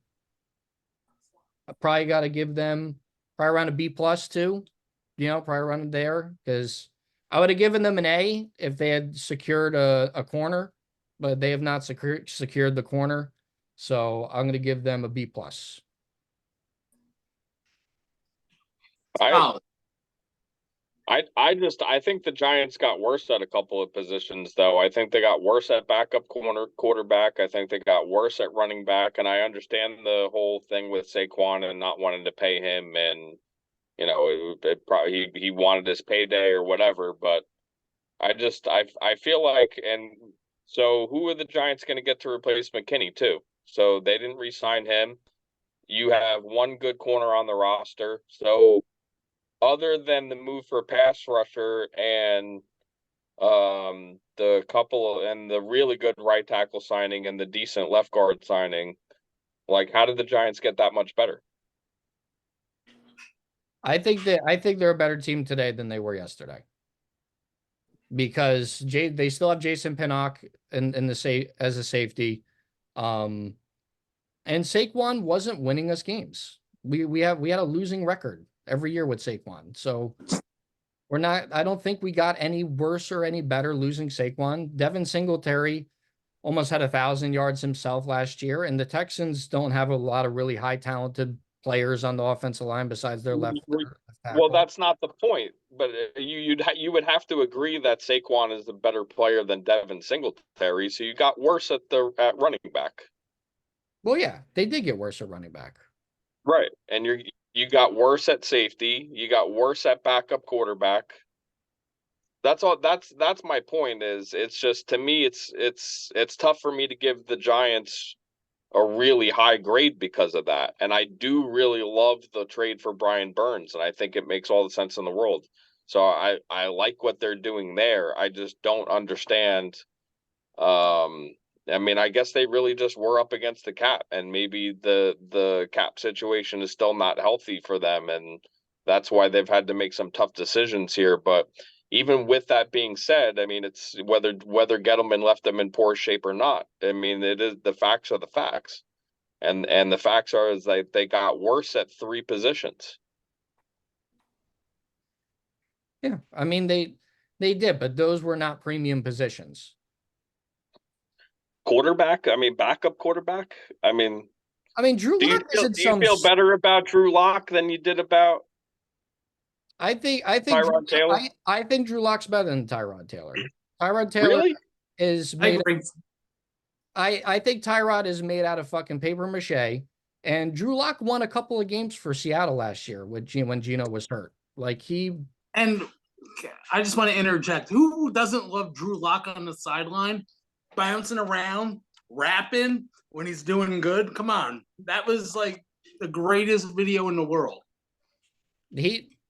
probably got to give them probably around a B plus too. Probably around there because I would have given them an A if they had secured a corner, but they have not secured the corner. So I'm going to give them a B plus. I I think the Giants got worse at a couple of positions though. I think they got worse at backup quarterback. I think they got worse at running back, and I understand the whole thing with Saquon and not wanting to pay him, and it probably he wanted his payday or whatever. But I feel like, and so who are the Giants going to get to replace McKinney too? So they didn't re-sign him. You have one good corner on the roster, so other than the move for pass rusher and the really good right tackle signing and the decent left guard signing, like how did the Giants get that much better? I think they're a better team today than they were yesterday because they still have Jason Pinnock in the as a safety. And Saquon wasn't winning us games. We had a losing record every year with Saquon. So I don't think we got any worse or any better losing Saquon. Devin Singletary almost had 1,000 yards himself last year, and the Texans don't have a lot of really high talented players on the offensive line besides their left Well, tackle. that's not the point, but you would have to agree that Saquon is a better player than Devin Singletary, so you got worse at running back. Well, yeah, they did get worse at running back. Right. And you got worse at safety, you got worse at backup quarterback. That's all that's my point is it's just to me it's tough for me to give the Giants a really high grade because of that. And I do really love the trade for Brian Burns, and I think it makes all the sense in the world. So I like what they're doing there. I just don't understand. I mean, I guess they really just were up against the cap, and maybe the cap situation is still not healthy for them, and that's why they've had to make some tough decisions here. But even with that being said, I mean, it's whether Gettleman left them in poor shape or not. I mean, it is the facts are the facts, and the facts are is that they got worse at three positions. Yeah, I mean they did, but those were not premium positions. Quarterback, I mean, backup quarterback. I mean, I mean, Drew Do you Lock is feel in do you some. feel better about Drew Lock than you did about Tyrod Taylor? I think Drew Lock's better than Tyrod Taylor. Tyrod Taylor Really? is I made. agree. I think Tyrod is made out of fucking paper mache. And Drew Lock won a couple of games for Seattle last year when Gino was hurt. Like And I just want to interject. Who doesn't love Drew Lock on the sideline, bouncing around, rapping when he's doing good? Come on, that was like the greatest video in the world.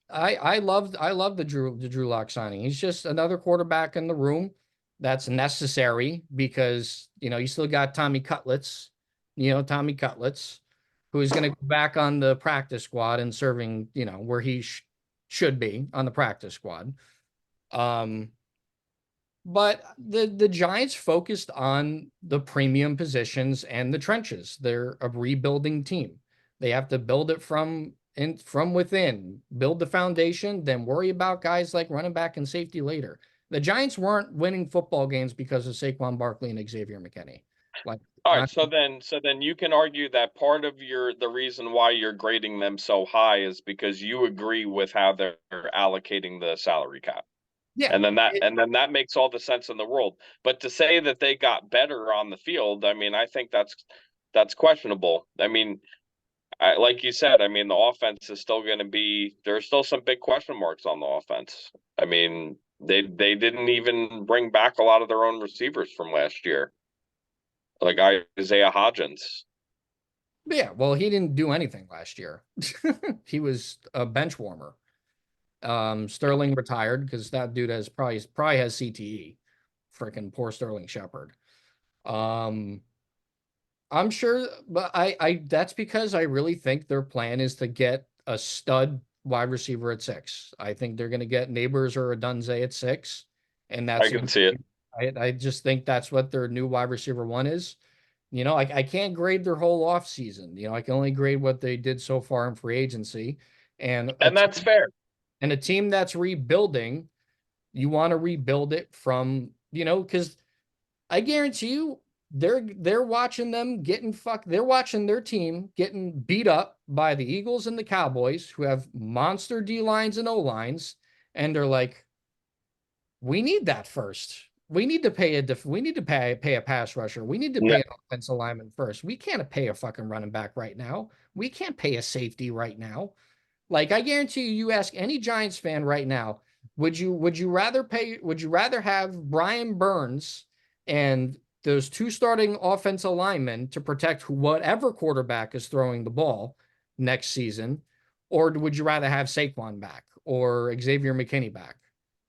I love the Drew Lock signing. He's just another quarterback in the room that's necessary because you still got Tommy Cutlets, who is going to go back on the practice squad and serving, where he should be on the practice squad. But the Giants focused on the premium positions and the trenches. They're a rebuilding team. They have to build it from within, build the foundation, then worry about guys like running back and safety later. The Giants weren't winning football games because of Saquon Barkley and Xavier McKinney. Like, All right, so then you can argue that part of the reason why you're grading them so high is because you agree with how they're allocating the salary cap. yeah, And then that makes all the sense in the world. But to say that they got better on the field, I mean, I think that's questionable. I mean, like you said, I mean, the offense is still going to be, there's still some big question marks on the offense. I mean, they didn't even bring back a lot of their own receivers from last year, like Isaiah Hodgins. yeah. Well, he didn't do anything last year. He was a bench warmer. Sterling retired because that dude probably has CTE. Freaking poor Sterling Shepard. I'm sure, but I that's because I really think their plan is to get a stud wide receiver at 6. I think they're going to get Neighbors or a Dunze at 6, and I can see it. I just think that's what their new wide receiver 1 is. I can't grade their whole off season. I can only grade what they did so far in free agency, and That's fair. And a team that's rebuilding, you want to rebuild it from, because I guarantee you they're watching them getting fucked. They're watching their team getting beat up by the Eagles and the Cowboys, who have monster D lines and O lines, and they're like, we need that first. We need to pay a pass rusher. We need to pay an offensive lineman first. We can't pay a fucking running back right now. We can't pay a safety right now. Like, I guarantee you ask any Giants fan right now, would you rather have Brian Burns and those 2 starting offensive linemen to protect whatever quarterback is throwing the ball next season, or would you rather have Saquon back or Xavier McKinney back?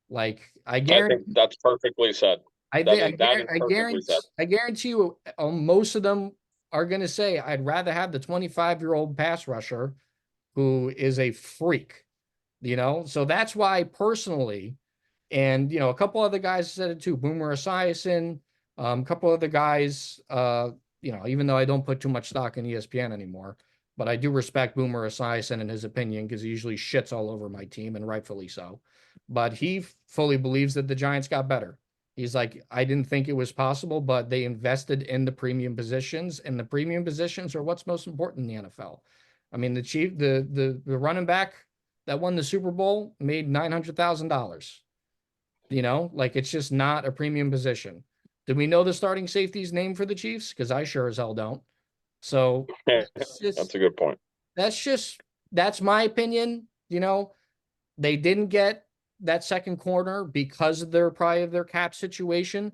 Like, I guarantee I think that's perfectly said. That is perfectly said. I guarantee you most of them are going to say, I'd rather have the 25-year-old pass rusher who is a freak, So that's why personally, and, a couple other guys said it too, Boomer Esiason, a couple other guys, even though I don't put too much stock in ESPN anymore, but I do respect Boomer Esiason and his opinion because he usually shits all over my team, and rightfully so. But he fully believes that the Giants got better. He's like, I didn't think it was possible, but they invested in the premium positions, and the premium positions are what's most important in the NFL. I mean, the running back that won the Super Bowl made $900,000. Like, it's just not a premium position. Do we know the starting safety's name for the Chiefs? Because I sure as hell don't. So that's a good point. That's my opinion. They didn't get that second corner because of their cap situation.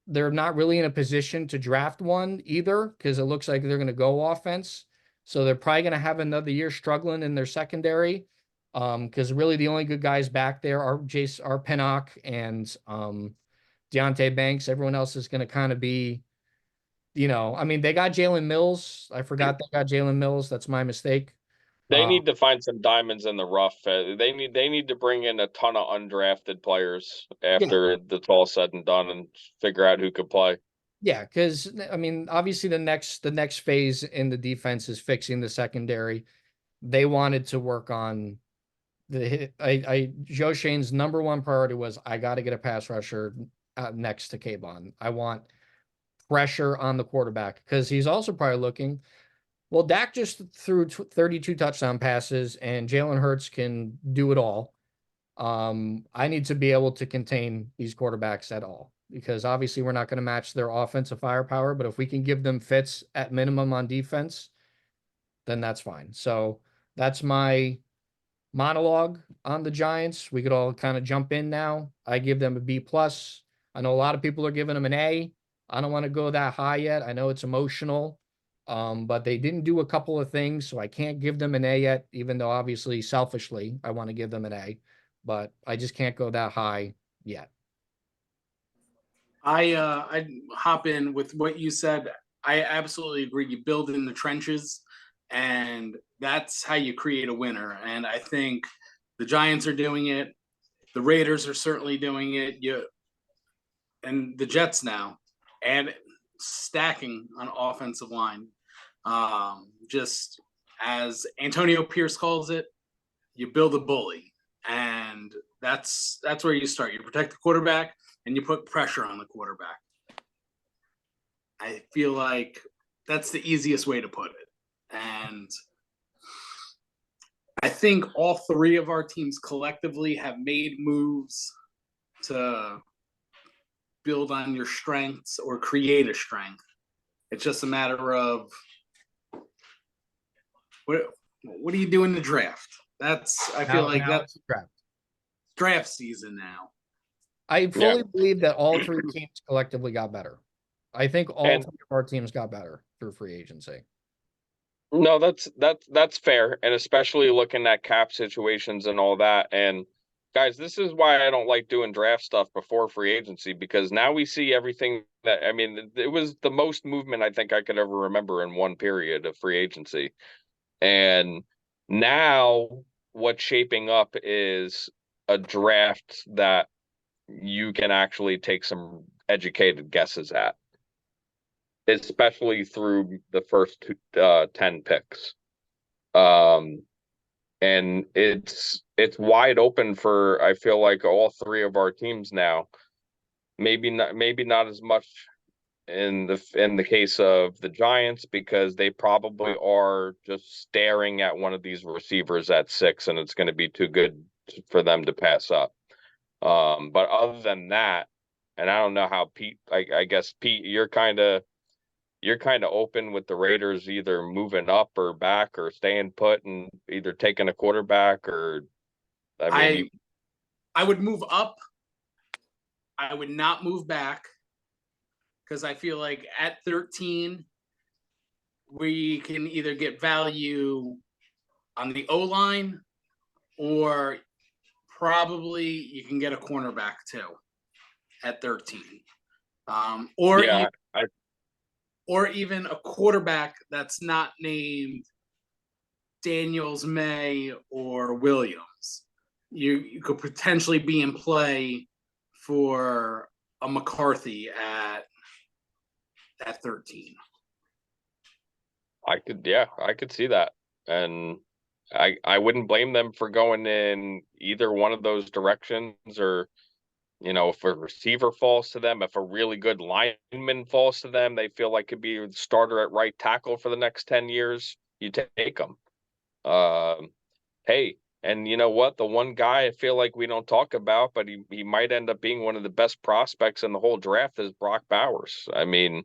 They're not really in a position to draft one either because it looks like they're going to go offense. So they're probably going to have another year struggling in their secondary. Because really the only good guys back there are Pinnock and Deontay Banks. Everyone else is going to kind of be, I mean, they got Jalen Mills. I forgot they got Jalen Mills. That's my mistake. They need to find some diamonds in the rough. They need to bring in a ton of undrafted players after it's all said and done and figure out who could play. Yeah, because I mean, obviously the next phase in the defense is fixing the secondary. They wanted to work on Joe Shane's number one priority was, I got to get a pass rusher next to Kayvon. I want pressure on the quarterback because he's also probably looking, Well, Dak just threw 32 touchdown passes, and Jalen Hurts can do it all. I need to be able to contain these quarterbacks at all because obviously we're not going to match their offensive firepower, but if we can give them fits at minimum on defense, then that's fine. So that's my monologue on the Giants. We could all kind of jump in now. I give them a B plus. I know a lot of people are giving them an A. I don't want to go that high yet. I know it's emotional. But they didn't do a couple of things, so I can't give them an A yet, even though obviously selfishly I want to give them an A, but I just can't go that high yet. I hop in with what you said. I absolutely agree. You build in the trenches, and that's how you create a winner. And I think the Giants are doing it. The Raiders are certainly doing it. And the Jets now, and stacking on offensive line. Just as Antonio Pierce calls it, you build a bully, and that's where you start. You protect the quarterback and you put pressure on the quarterback. I feel like that's the easiest way to put it. And I think all three of our teams collectively have made moves to build on your strengths or create a strength. It's just a matter of what do you do in the draft? I feel like that's draft season now. I fully believe that all three teams collectively got better. I think all three of our teams got better through free agency. No, that's fair, and especially looking at cap situations and all that. And guys, this is why I don't like doing draft stuff before free agency, because now we see everything that, I mean, it was the most movement I think I could ever remember in one period of free agency. And now what's shaping up is a draft that you can actually take some educated guesses at, especially through the first 10 picks. And it's wide open for, I feel like, all three of our teams now. Maybe not as much in the case of the Giants, because they probably are just staring at one of these receivers at 6, and it's going to be too good for them to pass up. But other than that, and I don't know how Pete, I guess Pete, you're kind of open with the Raiders either moving up or back or staying put and either taking a quarterback, or I would move up. I would not move back, because I feel like at 13 we can either get value on the O-line, or probably you can get a cornerback too at 13. Or even a quarterback that's not named Daniels, May, or Williams. You could potentially be in play for a McCarthy at 13. I could see that. And I wouldn't blame them for going in either one of those directions, or, if a receiver falls to them, if a really good lineman falls to them, they feel like could be the starter at right tackle for the next 10 years, you take them. Hey, and you know what? The one guy I feel like we don't talk about, but he might end up being one of the best prospects in the whole draft, is Brock Bowers. I mean,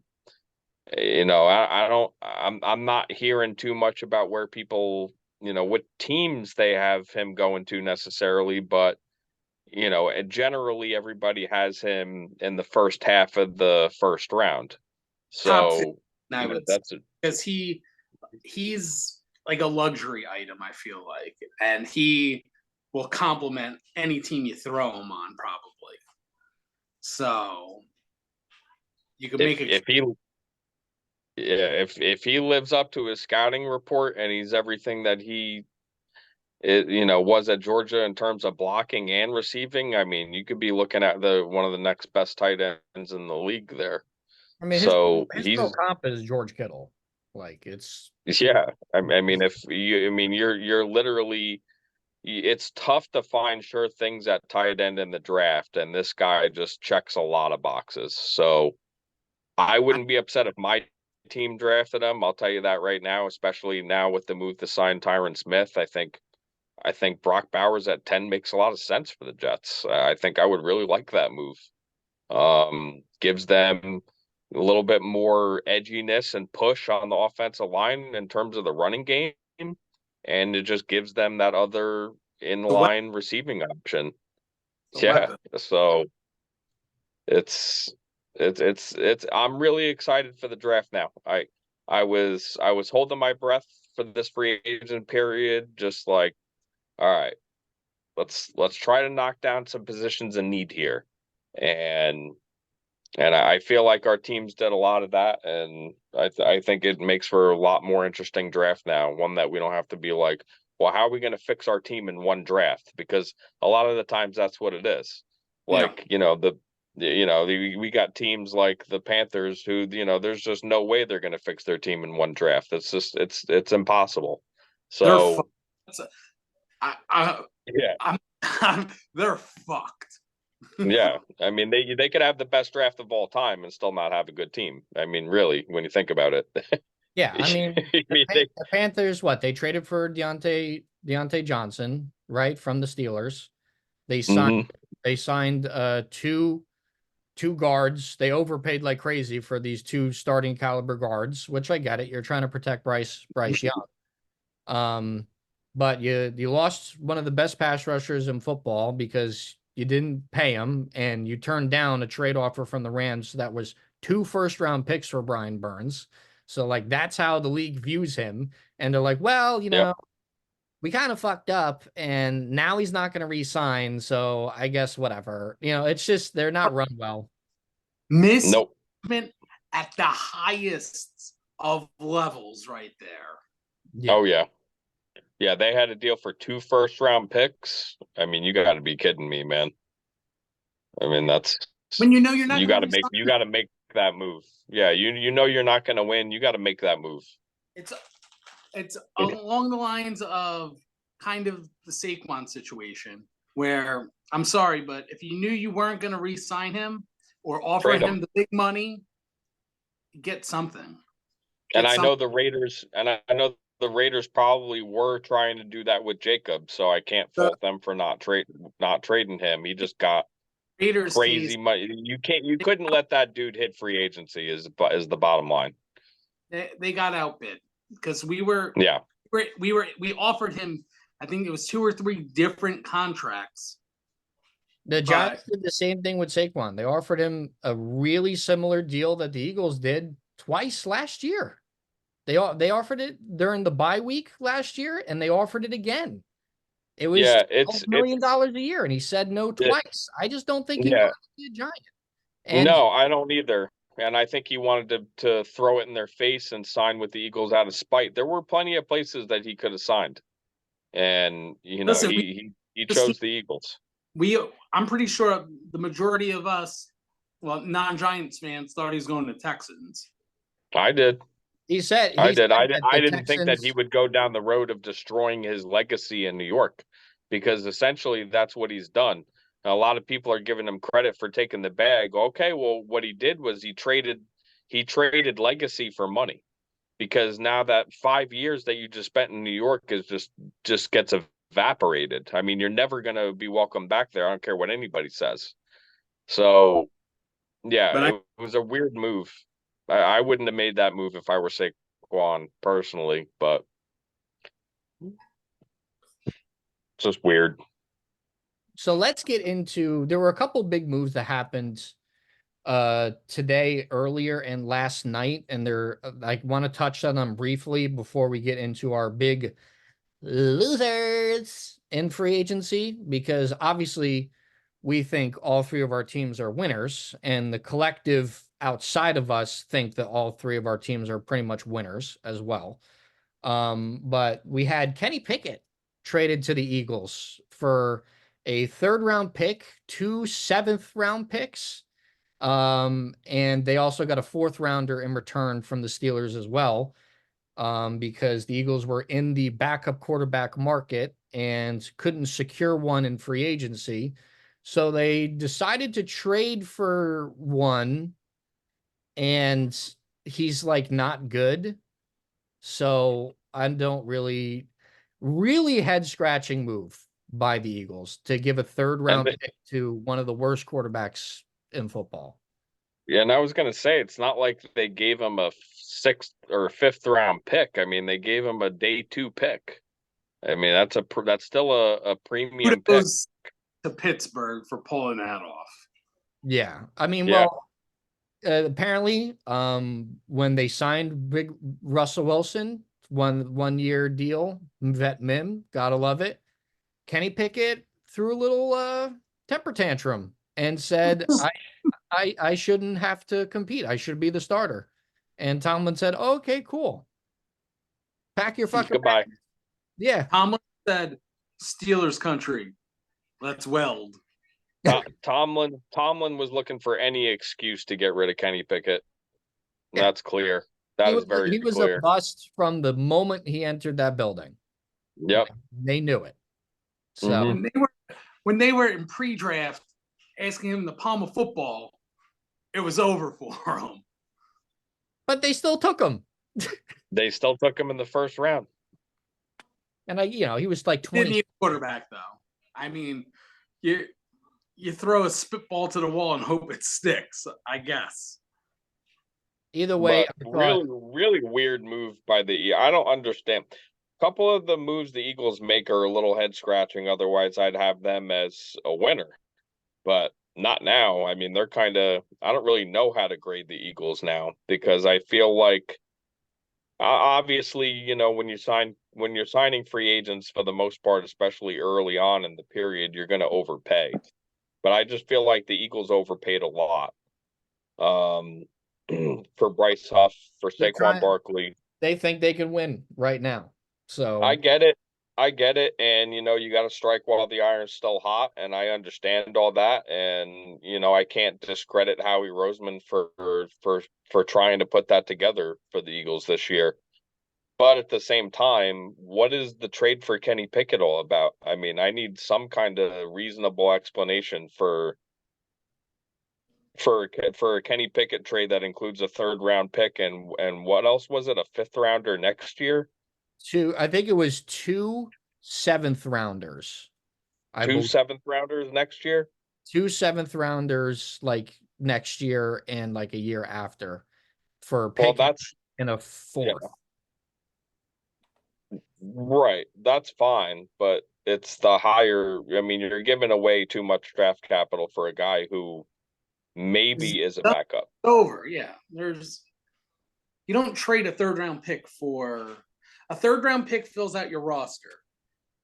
I'm not hearing too much about where people, what teams they have him going to necessarily, but and generally everybody has him in the first half of the first round. So that's because he's like a luxury item, I feel like, and he will complement any team you throw him on, probably. So you could make it if he lives up to his scouting report and he's everything that he was at Georgia in terms of blocking and receiving, I mean, you could be looking at one of the next best tight ends in the league there. I mean, his pro comp is George Kittle. Like, it's I mean, you're literally, it's tough to find sure things at tight end in the draft, and this guy just checks a lot of boxes. So I wouldn't be upset if my team drafted him. I'll tell you that right now, especially now with the move to sign Tyron Smith. I think Brock Bowers at 10 makes a lot of sense for the Jets. I think I would really like that move. Gives them a little bit more edginess and push on the offensive line in terms of the running game, and it just gives them that other in-line receiving option. Yeah, so it's I'm really excited for the draft now. I was holding my breath for this free agent period, just like, all right, let's try to knock down some positions in need here. And I feel like our teams did a lot of that, and I think it makes for a lot more interesting draft now, one that we don't have to be like, well, how are we going to fix our team in one draft? Because a lot of the times that's what it is. Like, we got teams like the Panthers who, there's just no way they're going to fix their team in one draft. It's just it's impossible. So they're fucked. Yeah, I mean they could have the best draft of all time and still not have a good team. I mean, really, when you think about it. Yeah, I mean, the Panthers, what, they traded for Deontay Johnson, right, from the Steelers. They signed two guards. They overpaid like crazy for these two starting caliber guards, which I get it. You're trying to protect Bryce Young. But you lost one of the best pass rushers in football because you didn't pay him, and you turned down a trade offer from the Rams that was 2 first-round picks for Brian Burns. So, like, that's how the league views him. And they're like, well, we kind of fucked up, and now he's not going to re-sign, so I guess whatever. It's just they're not run well. Mismanagement at the highest of levels right there. Yeah. Oh, yeah. Yeah, they had a deal for 2 first-round picks. I mean, you got to be kidding me, man. I mean, that's when you're not. You got to make that move. Yeah, you're not going to win. You got to make that move. It's along the lines of kind of the Saquon situation, where I'm sorry, but if you knew you weren't going to re-sign him or offer him the big money, get something. And I know the Raiders probably were trying to do that with Jacob, so I can't fault them for not trading him. He just got Raiders crazy money. You couldn't let that dude hit free agency is the bottom line. They got outbid because we offered him, I think it was 2 or 3 different contracts. The Giants did the same thing with Saquon. They offered him a really similar deal that the Eagles did twice last year. They offered it during the bye week last year, and they offered it again. It was $12 million a year, and he said no twice. I just don't think he wanted to be a Giant. No, I don't either. And I think he wanted to throw it in their face and sign with the Eagles out of spite. There were plenty of places that he could have signed, and he chose the Eagles. I'm pretty sure the majority of us, non-Giants fans, thought he was going to Texans. I did. I didn't think that he would go down the road of destroying his legacy in New York, because essentially that's what he's done. A lot of people are giving him credit for taking the bag. Okay, well, what he did was he traded legacy for money, because now that 5 years that you just spent in New York is just gets evaporated. I mean, you're never going to be welcome back there. I don't care what anybody says. So, yeah, it was a weird move. I wouldn't have made that move if I were Saquon personally, but it's just weird. So let's get into, there were a couple big moves that happened today, earlier, and last night, and I want to touch on them briefly before we get into our big losers in free agency, because obviously we think all 3 of our teams are winners, and the collective outside of us think that all 3 of our teams are pretty much winners as well. But we had Kenny Pickett traded to the Eagles for a 3rd-round pick, 2 7th-round picks, and they also got a 4th-rounder in return from the Steelers as well, because the Eagles were in the backup quarterback market and couldn't secure one in free agency. So they decided to trade for one, and he's like not good. So I don't really head scratching move by the Eagles to give a third And round pick to one of the worst quarterbacks in football. yeah, and I was gonna say it's not like they gave him a sixth or fifth round pick. I mean, they gave him a day 2 pick. I mean, that's still a premium pick. Kudos to Pittsburgh for pulling that off. Yeah. I mean, Yeah. well, apparently, when they signed Big Russell Wilson, 1 year deal, vet min, gotta love it. Kenny Pickett threw a little temper tantrum and said, I shouldn't have to compete. I should be the starter. And Tomlin said, oh, okay, cool. Pack your fucking Goodbye. bag. Yeah. Tomlin said, Steelers country, let's weld. Tomlin was looking for any excuse to get rid of Kenny Pickett. Yeah. That's clear. That is very he was clear. a bust from the moment he entered that building. Yep. They knew it. So Mhm. When they were in pre-draft asking him the palm of football, it was over for him. but they still took him. They still took him in the first round. And he was like Didn't 20. need a quarterback though. I mean, you throw a spitball to the wall and hope it sticks, I guess. Either way, But really weird move by the I don't understand. A couple of the moves the Eagles make are a little head scratching. Otherwise, I'd have them as a winner, but not now. I mean, they're I don't really know how to grade the Eagles now because I feel like obviously, when you're signing free agents for the most part, especially early on in the period, you're going to overpay. But I just feel like the Eagles overpaid a lot. For Bryce Huff, for Saquon Barkley. They think they can win right now. So I get it. And you got to strike while the iron's still hot, and I understand all that. And I can't discredit Howie Roseman for trying to put that together for the Eagles this year. But at the same time, what is the trade for Kenny Pickett all about? I mean, I need some kind of reasonable explanation for a Kenny Pickett trade that includes a third round pick and what else was it? A fifth rounder next year? I think it was 2 7th rounders. Two seventh rounders next year? 2 7th rounders like next year and like a year after for Pickett in a 4th. Yeah. Right. That's fine, but it's the higher. I mean, you're giving away too much draft capital for a guy who maybe is a backup. Over, yeah. You don't trade a third round pick for a third round pick fills out your roster.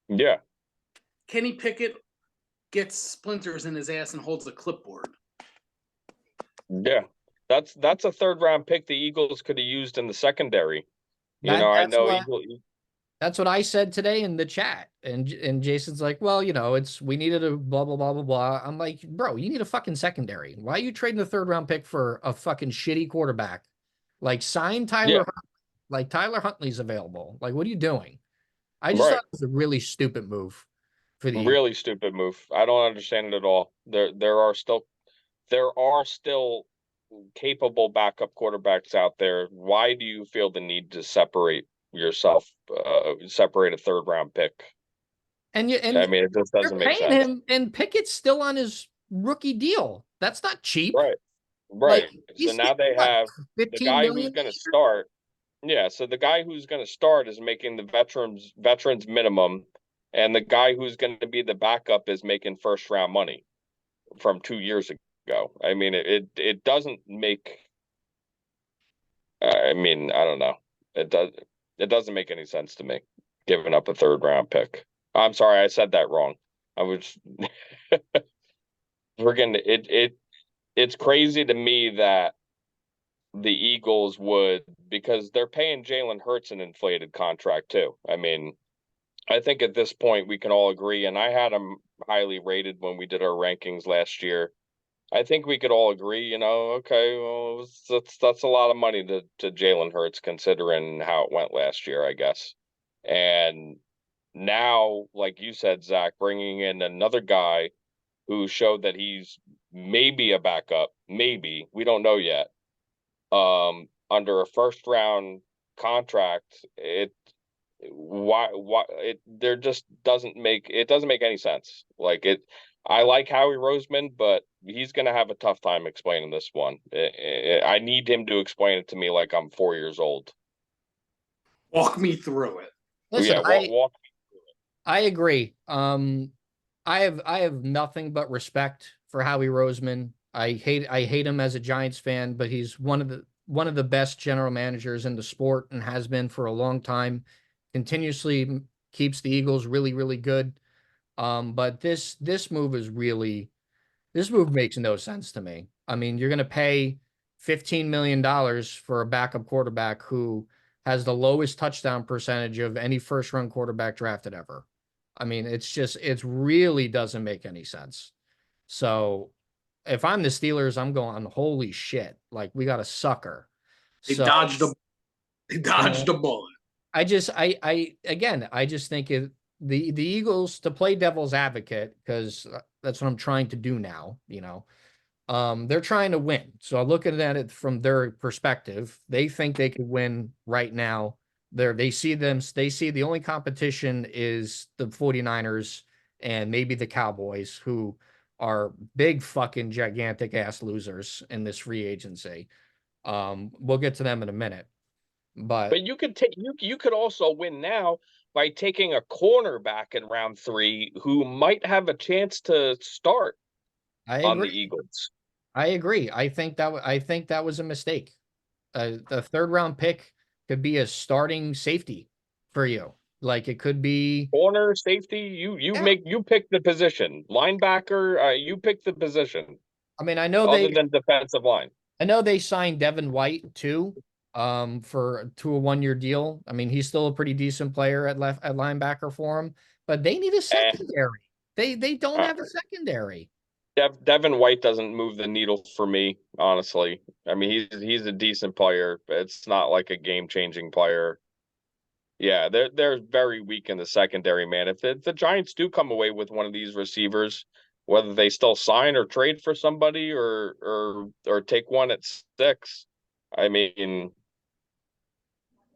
Yeah. Kenny Pickett gets splinters in his ass and holds a clipboard. Yeah. That's a third round pick the Eagles could have used in the secondary. I know that's what I said today in the chat. And Jason's like, well, we needed a blah, blah, blah, blah, blah. I'm like, bro, you need a fucking secondary. Why are you trading the third round pick for a fucking shitty quarterback? Like, sign Tyler Huntley. Like, Tyler Huntley's available. Like, what are you doing? I just thought it was a really stupid move for the really stupid move. I don't understand it at all. There are still capable backup quarterbacks out there. Why do you feel the need to separate a third round pick? I mean, it just doesn't make sense. Him, and Pickett's still on his rookie deal. That's not cheap. Right. Like, so now they have the guy who's going to start. Yeah. So the guy who's going to start is making the veterans minimum, and the guy who's going to be the backup is making first round money from 2 years ago. I mean, it doesn't make. I mean, I don't know. It doesn't make any sense to me giving up a third round pick. I'm sorry, I said that wrong. I was it's crazy to me that the Eagles would, because they're paying Jalen Hurts an inflated contract too. I mean, I think at this point we can all agree, and I had him highly rated when we did our rankings last year. I think we could all agree, okay, well, that's a lot of money to Jalen Hurts considering how it went last year, I guess. And now, like you said, Zach, bringing in another guy who showed that he's maybe a backup, maybe, we don't know yet. under a first round contract, there just doesn't make any sense. Like it, I like Howie Roseman, but he's gonna have a tough time explaining this one. I need him to explain it to me like I'm 4 years old. Walk me through it. Listen, Yeah, walk. I agree. I have nothing but respect for Howie Roseman. I hate him as a Giants fan, but he's one of the best general managers in the sport and has been for a long time. Continuously keeps the Eagles really, really good. But this move is really this move makes no sense to me. I mean, you're gonna pay $15 million for a backup quarterback who has the lowest touchdown percentage of any first run quarterback drafted ever. I mean, it really doesn't make any sense. So if I'm the Steelers, I'm going, holy shit, like we got a sucker. They So dodged a they you dodged know, a bullet. I just think the Eagles, to play devil's advocate, because that's what I'm trying to do now, they're trying to win. So looking at it from their perspective, they think they could win right now. They see the only competition is the 49ers and maybe the Cowboys, who are big fucking gigantic ass losers in this free agency. We'll get to them in a minute. But But you could also win now by taking a cornerback in round 3 who might have a chance to start I on the agree. Eagles. I agree. I think that was a mistake. The third round pick could be a starting safety for you. Like it could be, Corner, safety, yeah. you pick the position. Linebacker, you pick the position I mean, other than defensive line. I know they signed Devin White too, for to a 1 year deal. I mean, he's still a pretty decent player at linebacker for him, but they need a Eh, secondary. They don't uh, have a secondary. Devin White doesn't move the needle for me, honestly. I mean, he's a decent player, but it's not like a game-changing player. Yeah, they're very weak in the secondary, man. If the Giants do come away with one of these receivers, whether they still sign or trade for somebody or take one at 6, I mean,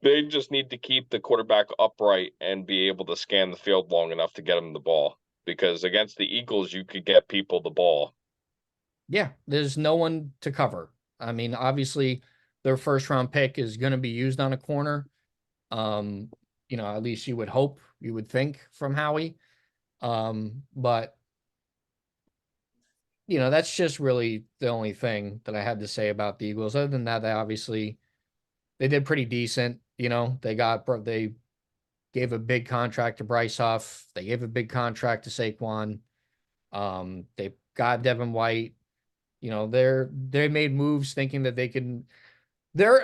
they just need to keep the quarterback upright and be able to scan the field long enough to get him the ball. Because against the Eagles, you could get people the ball. Yeah, there's no one to cover. I mean, obviously, their first round pick is going to be used on a corner. Um, at least you would hope, you would think from Howie. But that's just really the only thing that I had to say about the Eagles. Other than that, they did pretty decent. They gave a big contract to Bryce Huff. They gave a big contract to Saquon. They got Devin White. They made moves thinking that they can.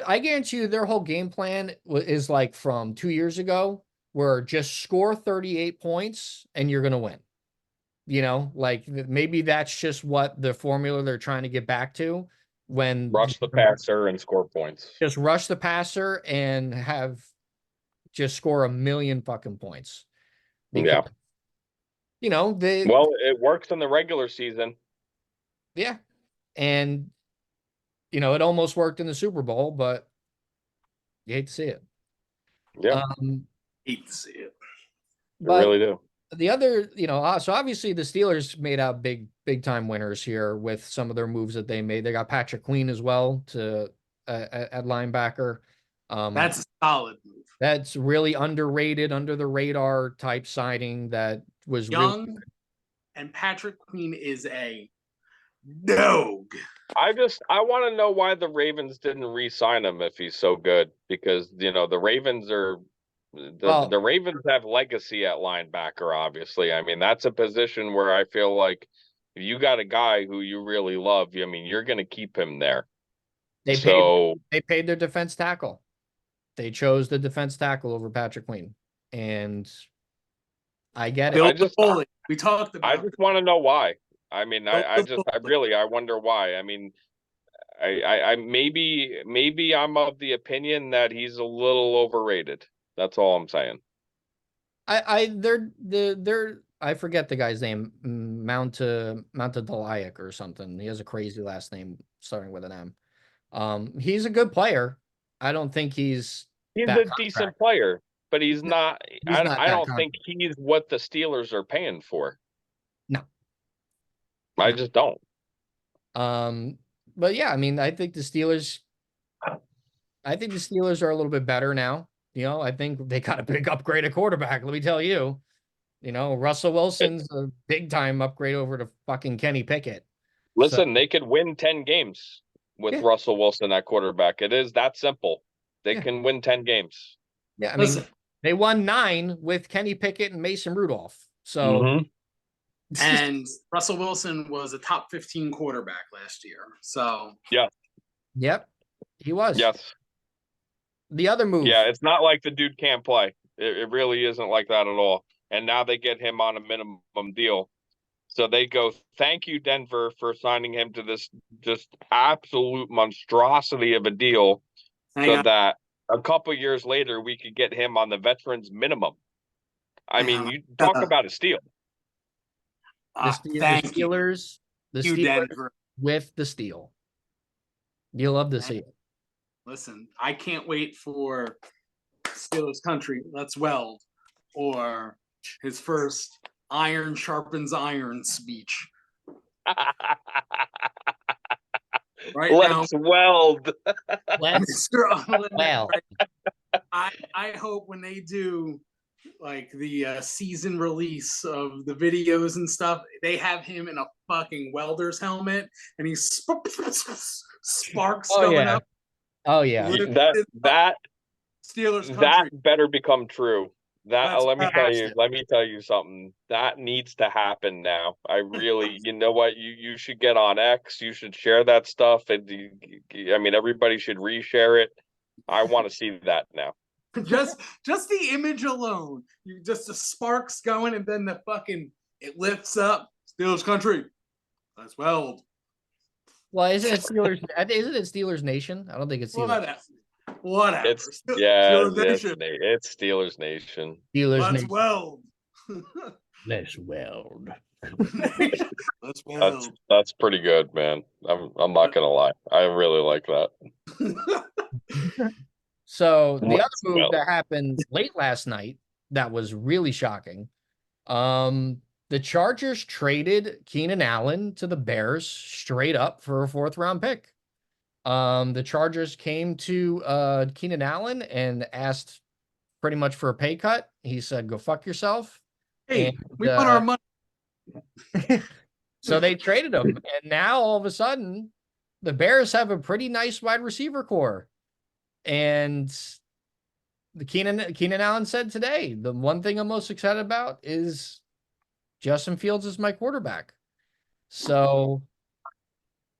I guarantee you, their whole game plan is like from 2 years ago, where just score 38 points and you're gonna win. Like maybe that's just what the formula they're trying to get back to when Rush the passer and score points. just rush the passer and just score a million fucking points. Because, Yeah. Well, it works in the regular season. yeah. And, it almost worked in the Super Bowl, but you hate to see it. Yeah, Hate to see it. I But really do. the other, so obviously the Steelers made out big time winners here with some of their moves that they made. They got Patrick Queen as well at linebacker. That's a solid move. That's really underrated, under the radar type signing that was Young, and Patrick Queen is a dog. I want to know why the Ravens didn't re-sign him if he's so good, because the Ravens are the Ravens have legacy at linebacker, obviously. I mean, that's a position where I feel like if you got a guy who you really love, I mean, you're going to keep him there. They paid their defense tackle. They chose the defense tackle over Patrick Queen. And I get it. We talked about I just want to know why. I mean, I wonder why. I mean, I maybe I'm of the opinion that he's a little overrated. That's all I'm saying. I forget the guy's name, Mountadalayak or something. He has a crazy last name starting with an M. He's a good player. I don't think he's He's that a decent contract. player, but he's not. He's not I that don't contract. think he's what the Steelers are paying for. No. I No. just don't. But yeah, I mean, I think the Steelers are a little bit better now. You know, I think they got a big upgrade at quarterback. Let me tell you. You know, Russell Wilson's a big time upgrade over to fucking Kenny Pickett. So Listen, they could win 10 games with yeah, Russell Wilson at quarterback. It is that simple. They yeah, can win 10 games. yeah. I mean, Listen, they won 9 with Kenny Pickett and Mason Rudolph. So Mhm. and Russell Wilson was a top 15 quarterback last year. So Yeah. yep, he was. Yes. The other move. Yeah. It's not like the dude can't play. It really isn't like that at all. And now they get him on a minimum deal. So they go, thank you, Denver, for signing him to this just absolute monstrosity of a deal so that a couple years later we could get him on the veterans minimum. I mean, you talk about a steal. thank you, Steelers Denver. with the steal. You love to see it. Listen, I can't wait for Steelers country. Let's weld, or his first iron sharpens iron speech. Right Let's now, weld. Let's well. I hope when they do like the season release of the videos and stuff, they have him in a fucking welder's helmet and he's sparks going up. Oh yeah. That Steelers country. that better become true. That Let's let me tell you something. That needs to happen now. I really, you know what? You should get on X. You should share that stuff, and I mean, everybody should reshare it. I want to see that now. just the image alone, you just the sparks going, and then the fucking it lifts up. Steelers country. Let's weld. Well, isn't it Steelers? Isn't it Steelers Nation? I don't think it's Steelers. Whatever. It's Steelers Nation. it's Steelers Nation. Steelers Let's Nation. weld. Let's weld. Let's weld. That's pretty good, man. I'm not gonna lie. I really like that. So the other move that happened late last night that was really shocking. The Chargers traded Keenan Allen to the Bears straight up for a 4th round pick. The Chargers came to Keenan Allen and asked pretty much for a pay cut. He said, "Go fuck yourself." Hey, and, we want our money. So they traded him, and now all of a sudden, the Bears have a pretty nice wide receiver core. And the Keenan Allen said today, the one thing I'm most excited about is Justin Fields is my quarterback. So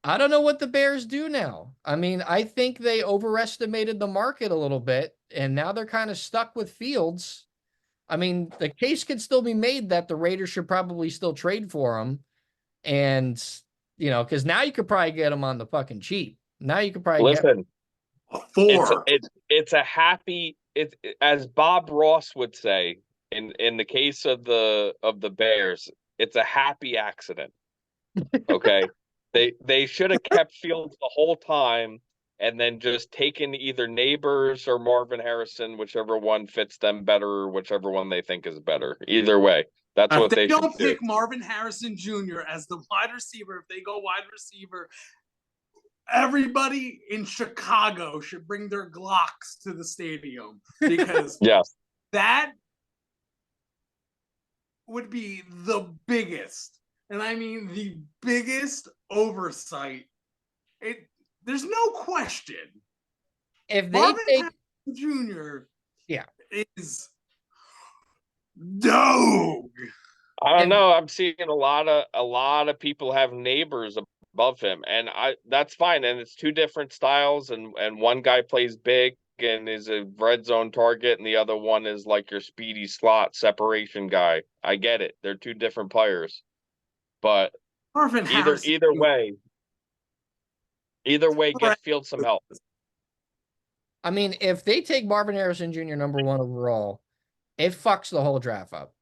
I don't know what the Bears do now. I mean, I think they overestimated the market a little bit, and now they're kind of stuck with Fields. I mean, the case could still be made that the Raiders should probably still trade for him. And, you know, because now you could probably get him on the fucking cheap. Now you could probably get four. It's a happy, it's as Bob Ross would say in the case of the Bears, it's a happy accident. Okay. They should have kept Fields the whole time and then just taken either Neighbors or Marvin Harrison, whichever one fits them better, or whichever one they think is better. Either way, that's what they should do. Don't pick Marvin Harrison Jr. as the wide receiver. If they go wide receiver, everybody in Chicago should bring their Glocks to the stadium because yes, that would be the biggest, and I mean the biggest oversight. There's no question. If they Marvin take Jr. Yeah. is dog. I don't know. I'm seeing a lot of people have Neighbors above him, and that's fine. And it's two different styles, and one guy plays big and is a red zone target, and the other one is like your speedy slot separation guy. I get it. They're two different players, but either way, get Fields some help. I mean, if they take Marvin Harrison Jr. number 1 overall, it fucks the whole draft up.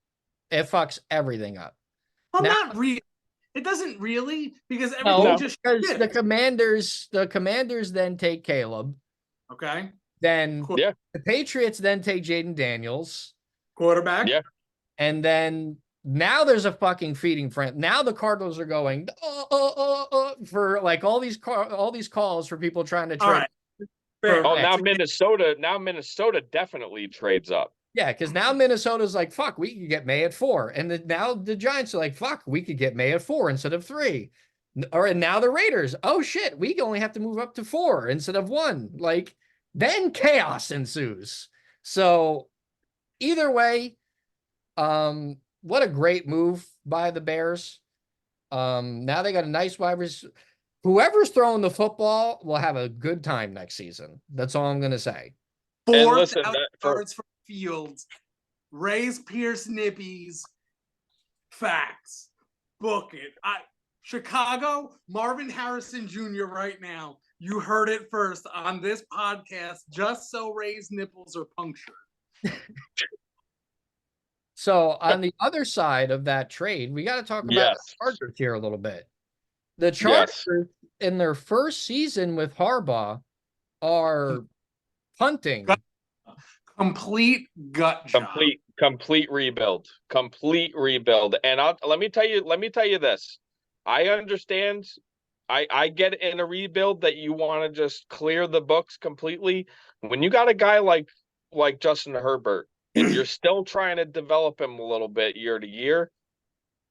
It fucks everything up. Well, not really. It doesn't really, because everything just because the Commanders then take Caleb. Okay. Then Yeah. the Patriots then take Jaden Daniels. Quarterback. Yeah. And then now there's a fucking feeding frenzy. Now the Cardinals are going for like all these calls for people trying to All trade. right. Fair. Oh, Now now Minnesota definitely trades up. Yeah, because now Minnesota's like, fuck, we could get May at 4. And now the Giants are like, fuck, we could get May at 4 instead of 3. And now the Raiders, oh shit, we only have to move up to 4 instead of 1. Like, then chaos ensues. So either way, what a great move by the Bears. Now they got a nice wide receiver. Whoever's throwing the football will have a good time next season. That's all I'm gonna say. 4,000 yards from fields. Raise Pierce Nippies. Facts. Book it. Chicago, Marvin Harrison Jr. right now. You heard it first on this podcast, just so Ray's nipples are punctured. So on the other side of that trade, we got to talk about the Chargers here a little bit. The Chargers in their first season with Harbaugh are punting. Complete gut job. Complete rebuild. And let me tell you this. I understand. I get in a rebuild that you want to just clear the books completely. When you got a guy like Justin Herbert, and you're still trying to develop him a little bit year to year,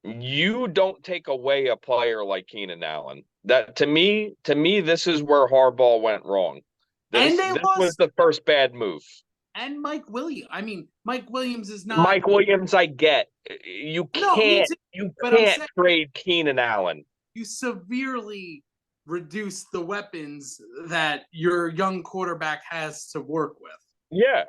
you don't take away a player like Keenan Allen. That to me, this is where Harbaugh went wrong. This was the first bad move. And Mike Williams. I mean, Mike Williams is not. Mike Williams, I get. You can't trade Keenan Allen. You severely reduce the weapons that your young quarterback has to work with. Yeah.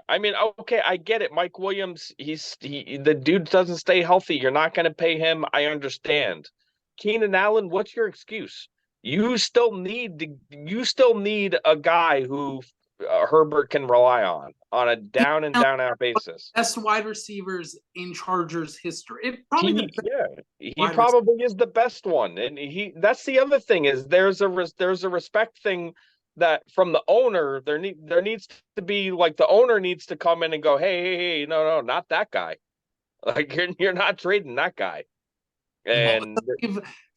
I mean, okay, I get it. Mike Williams, the dude doesn't stay healthy. You're not going to pay him. I understand. Keenan Allen, what's your excuse? You still need a guy who Herbert can rely on a down and down out basis. Best wide receivers in Chargers history. He probably is the best one, and that's the other thing is there's a respect thing that from the owner there needs to be like the owner needs to come in and go, hey, no, not that guy. Like you're not trading that guy. And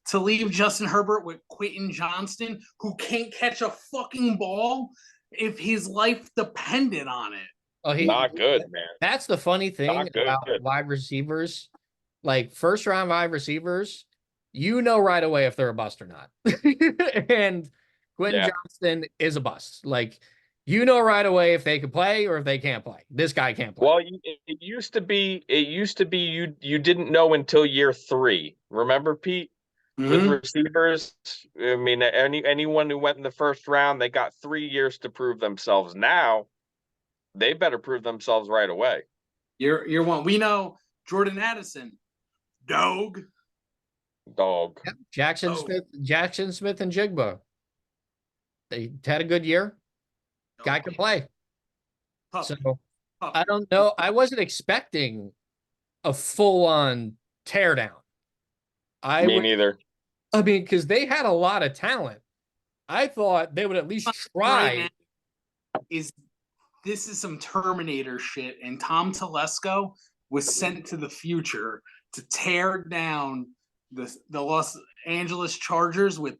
to leave Justin Herbert with Quentin Johnston, who can't catch a fucking ball if his life depended on it. Oh, not good, man. That's the funny thing about wide receivers. Like first round wide receivers, you know right away if they're a bust or not. And Quentin Johnston is a bust. Like, you know right away if they can play or if they can't play. This guy can't play. Well, it used to be you didn't know until year 3. Remember, Pete? With receivers, I mean, anyone who went in the first round, they got 3 years to prove themselves. Now, they better prove themselves right away. Year 1. We know Jordan Addison, dog. Yep. Jackson Smith, and Jigba. They had a good year. Guy can play. So I don't know. I wasn't expecting a full-on teardown. Me neither. I mean, because they had a lot of talent. I thought they would at least try. This is some Terminator shit, and Tom Telesco was sent to the future to tear down the Los Angeles Chargers with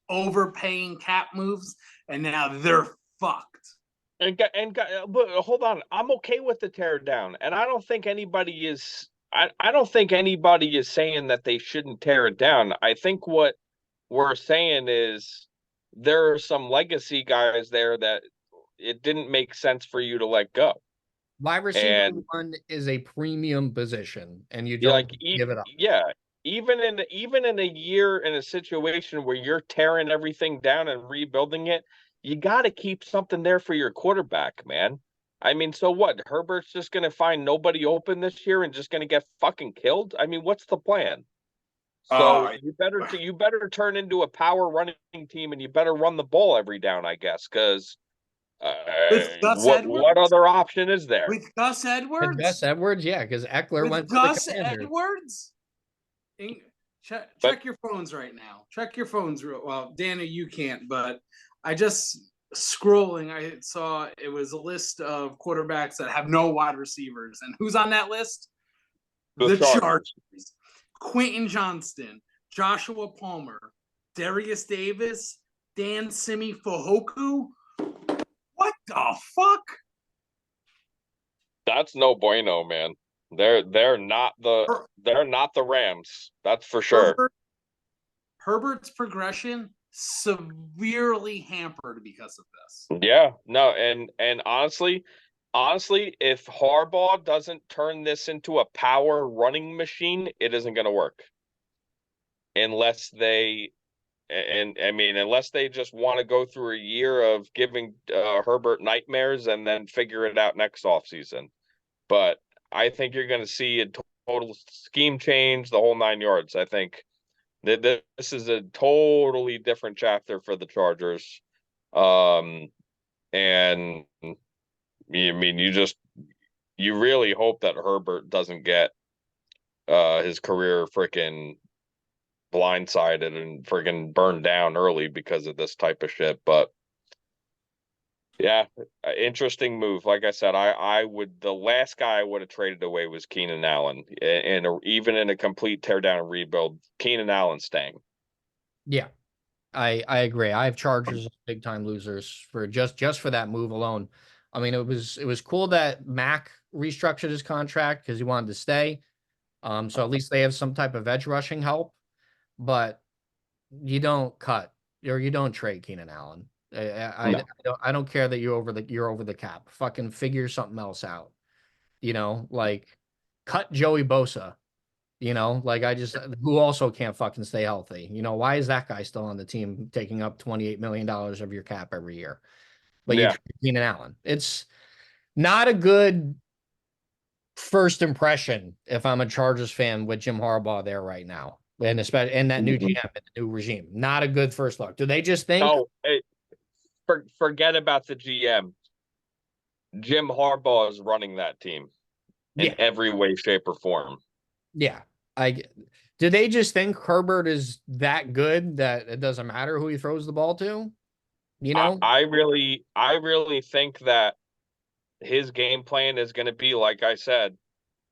overpaying cap moves, and now they're fucked. But hold on, I'm okay with the tear down, and I don't think anybody is. I don't think anybody is saying that they shouldn't tear it down. I think what we're saying is there are some legacy guys there that it didn't make sense for you to let go. Wide receiver 1 is a premium position, and you don't give it up. Yeah, even in a year in a situation where you're tearing everything down and rebuilding it, you got to keep something there for your quarterback, man. I mean, so what? Herbert's just going to find nobody open this year and just going to get fucking killed? I mean, what's the plan? So you better turn into a power running team, and you better run the ball every down, I guess, because what other option is there? With Gus Edwards? With Gus Edwards, yeah, because Eckler went to Gus the Commanders. Edwards? Check your phones right now. Check your phones. Well, Dana, you can't, but I just scrolling, I saw it was a list of quarterbacks that have no wide receivers. And who's on that list? The Chargers. Quentin Johnston, Joshua Palmer, Darius Davis, Dan Simi Fahoku. What the fuck? That's no bueno, man. They're not the Rams. That's for sure. Herbert's progression severely hampered because of this. Yeah, no, and honestly, if Harbaugh doesn't turn this into a power running machine, it isn't going to work. Unless they, and I mean, unless they just want to go through a year of giving Herbert nightmares and then figure it out next offseason. But I think you're going to see a total scheme change, the whole 9 yards. I think that this is a totally different chapter for the Chargers. And I mean, you really hope that Herbert doesn't get his career freaking blindsided and freaking burned down early because of this type of shit. But yeah, interesting move. Like I said, the last guy I would have traded away was Keenan Allen, and even in a complete teardown and rebuild, Keenan Allen staying. Yeah, I agree. I have Chargers as big time losers for just for that move alone. I mean, it was cool that Mac restructured his contract because he wanted to stay. So at least they have some type of edge rushing help, but you don't cut or you don't trade Keenan Allen. I don't care that you're over the cap. Fucking figure something else out. Like cut Joey Bosa. Like who also can't fucking stay healthy. Why is that guy still on the team taking up $28 million of your cap every year? But you trade Keenan Allen. It's not a good first impression if I'm a Chargers fan with Jim Harbaugh there right now. And especially in that new GM and the new regime. Not a good first look. Do they just think forget about the GM. Jim Harbaugh is running that team in every way, shape, or form. Yeah. Do they just think Herbert is that good that it doesn't matter who he throws the ball to? I really think that his game plan is going to be, like I said,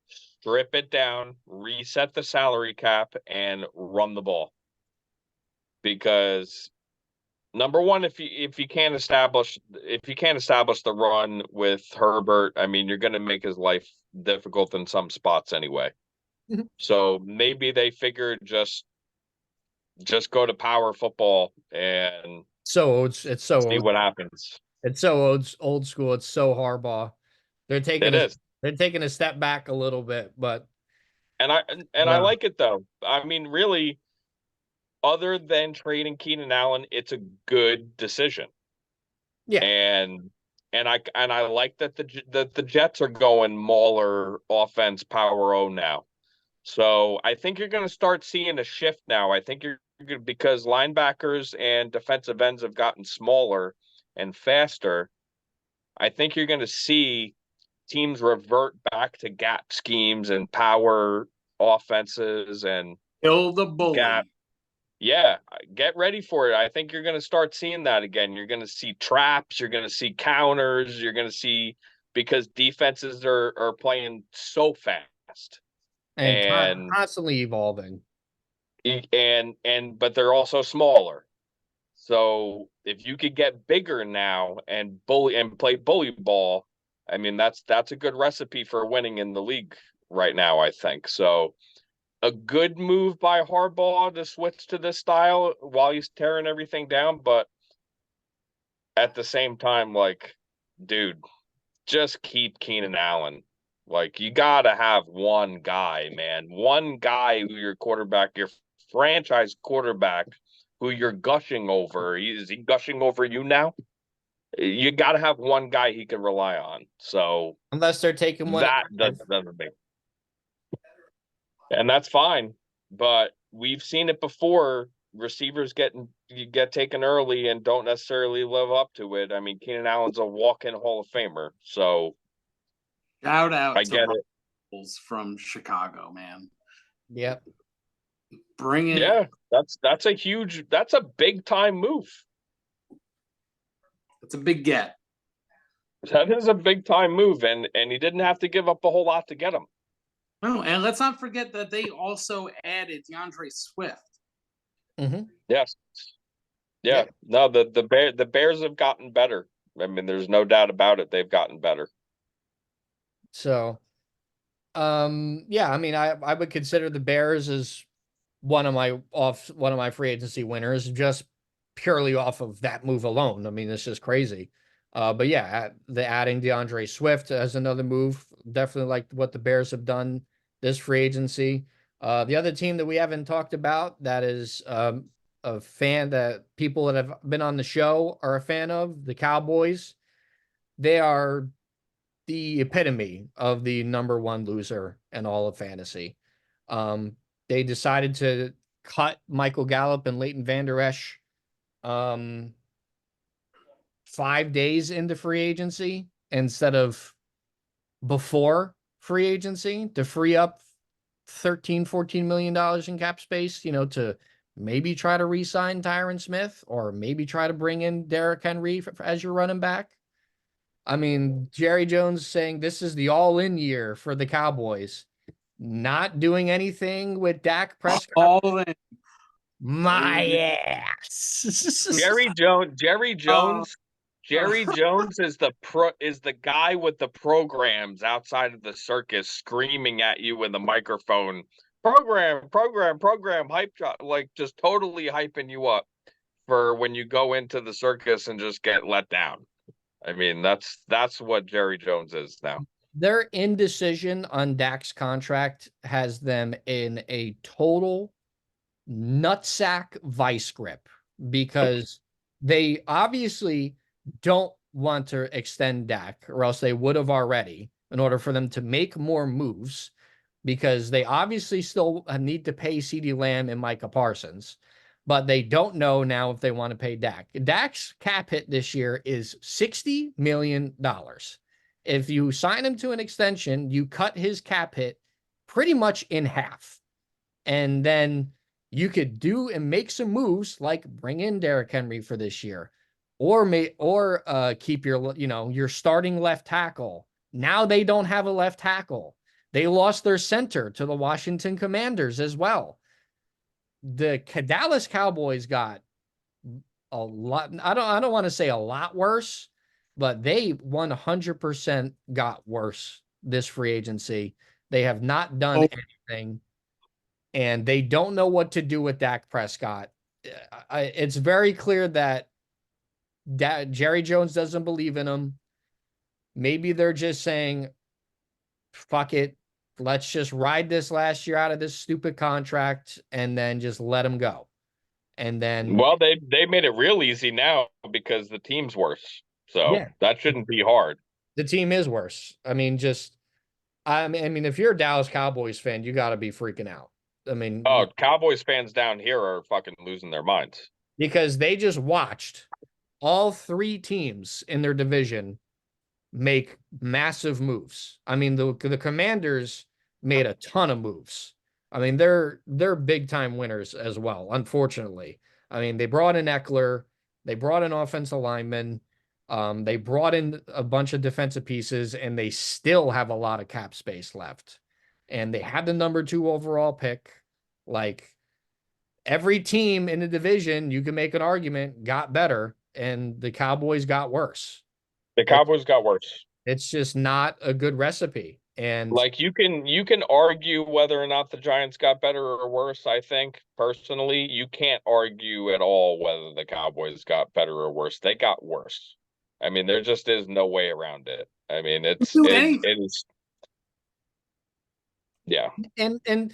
strip it down, reset the salary cap, and run the ball. Because number one, if you can't establish the run with Herbert, I mean, you're going to make his life difficult in some spots anyway. Mm-hmm. So maybe they figured just go to power football and see what happens. It's so old school. It's so Harbaugh. They're taking a step back a little bit, but I like it though. I mean, really, other than trading Keenan Allen, it's a good decision. Yeah. And I like that the Jets are going Mauler offense power O now. So I think you're going to start seeing a shift now. I think because linebackers and defensive ends have gotten smaller and faster. I think you're going to see teams revert back to gap schemes and power offenses and kill the bully. Gap. Yeah, get ready for it. I think you're going to start seeing that again. You're going to see traps. You're going to see counters. You're going to see, because defenses are playing so fast and constantly evolving. But they're also smaller. So if you could get bigger now and play bully ball, I mean, that's a good recipe for winning in the league right now, I think. So a good move by Harbaugh to switch to this style while he's tearing everything down. But at the same time, like, dude, just keep Keenan Allen. Like, you got to have one guy, man. One guy who your franchise quarterback, who you're gushing over. Is he gushing over you now? You got to have one guy he can rely on. So unless they're taking one, that doesn't make, and that's fine. But we've seen it before. Receivers get taken early and don't necessarily live up to it. I mean, Keenan Allen's a walk-in Hall of Famer. So shout out I get it from Chicago, man. Yep. Bring it. Yeah, that's a big time move. That's a big get. That is a big time move, and he didn't have to give up a whole lot to get him. No, and let's not forget that they also added DeAndre Swift. Yes. Yeah. No, the Bears have gotten better. I mean, there's no doubt about it. They've gotten better. So, yeah, I mean, I would consider the Bears as one of my free agency winners just purely off of that move alone. I mean, it's just crazy. But yeah, the adding DeAndre Swift as another move, definitely like what the Bears have done this free agency. The other team that we haven't talked about that is a fan that people that have been on the show are a fan of, the Cowboys. They are the epitome of the number one loser in all of fantasy. They decided to cut Michael Gallup and Leighton Vander Esch 5 days into free agency instead of before free agency to free up $13-14 million in cap space, to maybe try to re-sign Tyron Smith or maybe try to bring in Derrick Henry as your running back. I mean, Jerry Jones saying this is the all-in year for the Cowboys, not doing anything with Dak Prescott. All in. My ass. Jerry Jones is the guy with the programs outside of the circus screaming at you in the microphone. Program, hype job, like just totally hyping you up for when you go into the circus and just get let down. I mean, that's what Jerry Jones is now. Their indecision on Dak's contract has them in a total nutsack vice grip because they obviously don't want to extend Dak, or else they would have already, in order for them to make more moves, because they obviously still need to pay CeeDee Lamb and Micah Parsons, but they don't know now if they want to pay Dak. Dak's cap hit this year is $60 million. If you sign him to an extension, you cut his cap hit pretty much in half. And then you could do and make some moves like bring in Derrick Henry for this year, or keep your starting left tackle. Now they don't have a left tackle. They lost their center to the Washington Commanders as well. The Dallas Cowboys got a lot. I don't want to say a lot worse, but they 100% got worse this free agency. They have not done anything, and they don't know what to do with Dak Prescott. It's very clear that Jerry Jones doesn't believe in him. Maybe they're just saying, fuck it. Let's just ride this last year out of this stupid contract and then just let him go. And then, well, they made it real easy now because the team's worse. So yeah, that shouldn't be hard. The team is worse. I mean, if you're a Dallas Cowboys fan, you got to be freaking out. I mean, Cowboys fans down here are fucking losing their minds because they just watched all three teams in their division make massive moves. I mean, the Commanders made a ton of moves. I mean, they're big time winners as well, unfortunately. I mean, they brought in Eckler, they brought in offensive linemen, they brought in a bunch of defensive pieces, and they still have a lot of cap space left. And they had the number 2 overall pick. Like, every team in the division, you can make an argument, got better, and the Cowboys got worse. The Cowboys got worse. It's just not a good recipe. And like you can argue whether or not the Giants got better or worse. I think personally, you can't argue at all whether the Cowboys got better or worse. They got worse. I mean, there just is no way around it. I mean, it is. Yeah. And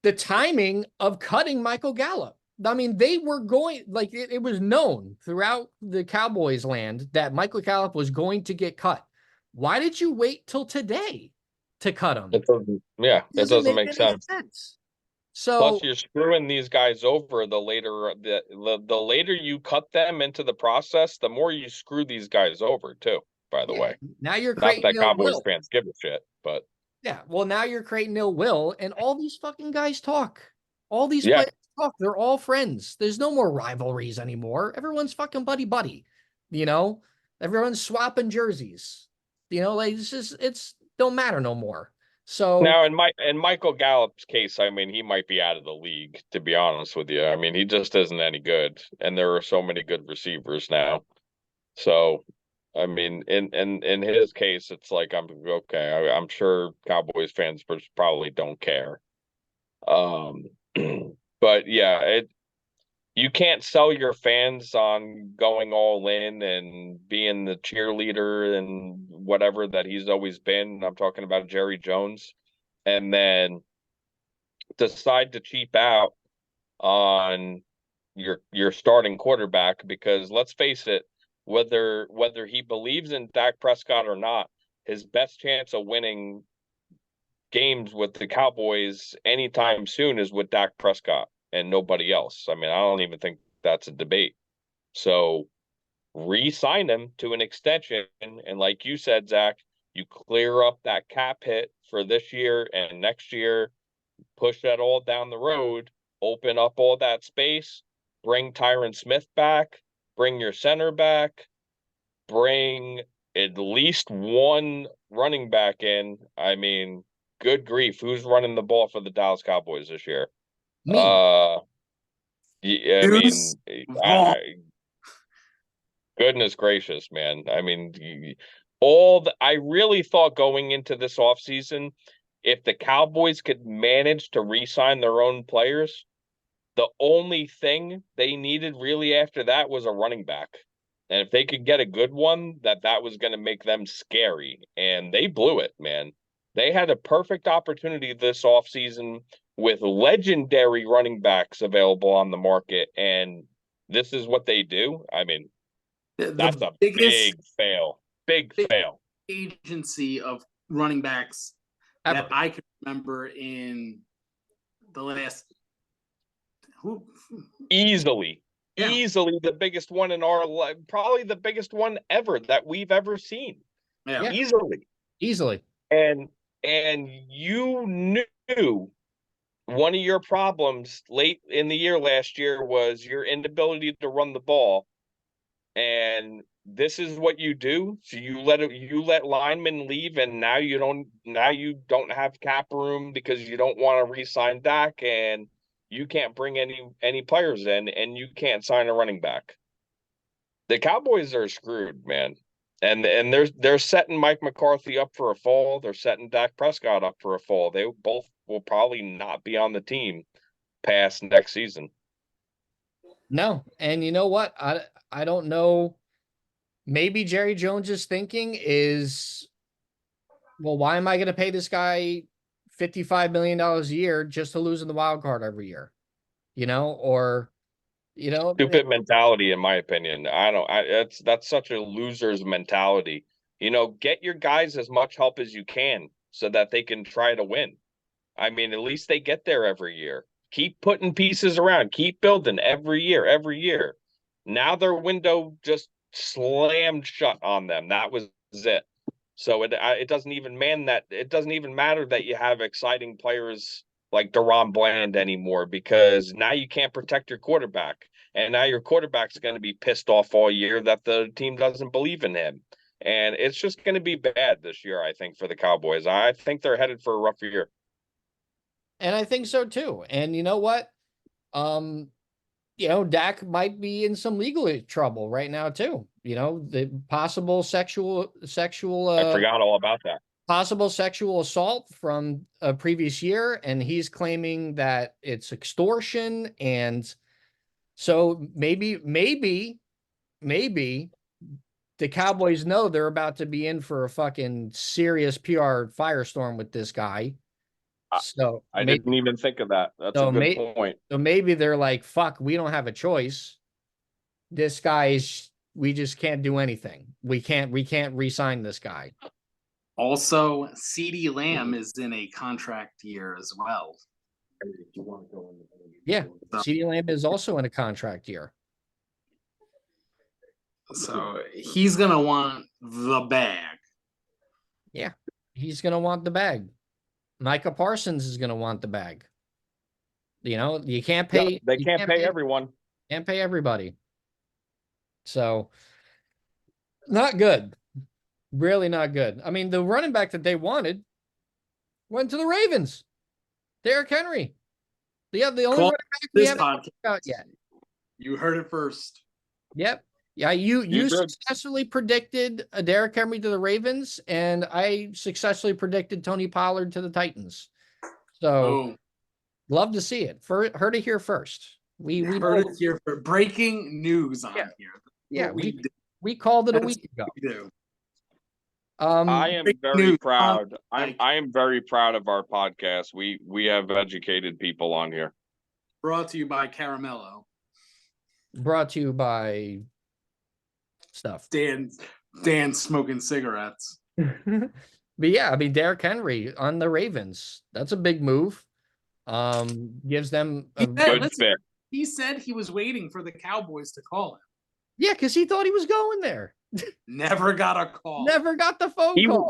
the timing of cutting Michael Gallup. I mean, they were going, like, it was known throughout the Cowboys land that Michael Gallup was going to get cut. Why did you wait till today to cut him? That doesn't make sense. So plus, you're screwing these guys over. The later you cut them into the process, the more you screw these guys over too. By the way, now you're creating not that Cowboys fans give a shit, but yeah, well, now you're creating ill will, and all these fucking guys talk. All these players talk. They're all friends. There's no more rivalries anymore. Everyone's fucking buddy. Everyone's swapping jerseys. You know, like it's don't matter no more. So Now, in Michael Gallup's case, I mean, he might be out of the league, to be honest with you. I mean, he just isn't any good, and there are so many good receivers now. So, I mean, in his case, it's like I'm okay. I'm sure Cowboys fans probably don't care. Um, but yeah, you can't sell your fans on going all in and being the cheerleader and whatever that he's always been. I'm talking about Jerry Jones, and then decide to cheap out on your starting quarterback, because let's face it, whether he believes in Dak Prescott or not, his best chance of winning games with the Cowboys anytime soon is with Dak Prescott and nobody else. I mean, I don't even think that's a debate. So re-sign him to an extension, and like you said, Zach, you clear up that cap hit for this year and next year, push that all down the road, open up all that space, bring Tyron Smith back, bring your center back, bring at least one running back in. I mean, good grief, who's running the ball for the Dallas Cowboys this year? me, Yeah, I Deuce mean, Vaughn. goodness gracious, man. I mean, I really thought going into this offseason, if the Cowboys could manage to re-sign their own players, the only thing they needed really after that was a running back. And if they could get a good one, that was going to make them scary. And they blew it, man. They had a perfect opportunity this offseason with legendary running backs available on the market. And this is what they do. I mean, that's The a biggest big fail. Big big fail. agency of running backs ever. that I can remember in the last who Easily. Yeah. Easily the biggest one in our life, probably the biggest one ever that we've ever seen. Yeah. Easily. Easily. And you knew one of your problems late in the year last year was your inability to run the ball. And this is what you do. So you let linemen leave, and now you don't have cap room because you don't want to re-sign Dak, and you can't bring any players in, and you can't sign a running back. The Cowboys are screwed, man. And they're setting Mike McCarthy up for a fall. They're setting Dak Prescott up for a fall. They both will probably not be on the team past next season. No. And you know what? I don't know. Maybe Jerry Jones's thinking is, well, why am I going to pay this guy $55 million a year just to lose in the wild card every year? You know, or Stupid mentality, in my opinion. That's such a loser's mentality. Get your guys as much help as you can so that they can try to win. I mean, at least they get there every year. Keep putting pieces around, keep building every year, every year. Now their window just slammed shut on them. That was it. So it doesn't even matter that you have exciting players like Deron Bland anymore, because now you can't protect your quarterback. And now your quarterback's going to be pissed off all year that the team doesn't believe in him. And it's just going to be bad this year, I think, for the Cowboys. I think they're headed for a rough year. And I think so too. And you know what? Dak might be in some legal trouble right now too. The possible I forgot all about that. possible sexual assault from a previous year, and he's claiming that it's extortion. And so maybe the Cowboys know they're about to be in for a fucking serious PR firestorm with this guy. So I didn't even think of that. That's a good point. So maybe they're like, fuck, we don't have a choice. This guy's, we just can't do anything. We can't re-sign this guy. Also, CeeDee Lamb is in a contract year as well. Yeah. CeeDee Lamb is also in a contract year. So he's going to want the bag. Yeah. He's going to want the bag. Micah Parsons is going to want the bag. You can't pay. Yeah, they can't pay everyone. Can't pay everybody. So Not good. Really not good. I mean, the running back that they wanted went to the Ravens. Derrick Henry. The only Call running back we this haven't podcast. talked about yet. You heard it first. Yep. Yeah, you did. successfully predicted a Derrick Henry to the Ravens, and I successfully predicted Tony Pollard to the Titans. So Oh, love to see it. Heard it here first. We heard know, it here for breaking news on Yeah. here. That's yeah, what we do. we called it a That's week ago. what we do. I am Breaking very news proud. Mike. I am very proud of our podcast. We have educated people on here. Brought to you by Caramello. Brought to you by stuff. Dan smoking cigarettes. But yeah, I mean, Derrick Henry on the Ravens. That's a big move. Gives them a Good fit. He said he was waiting for the Cowboys to call him. Yeah, because he thought he was going there. Never got a call. Never got the phone call.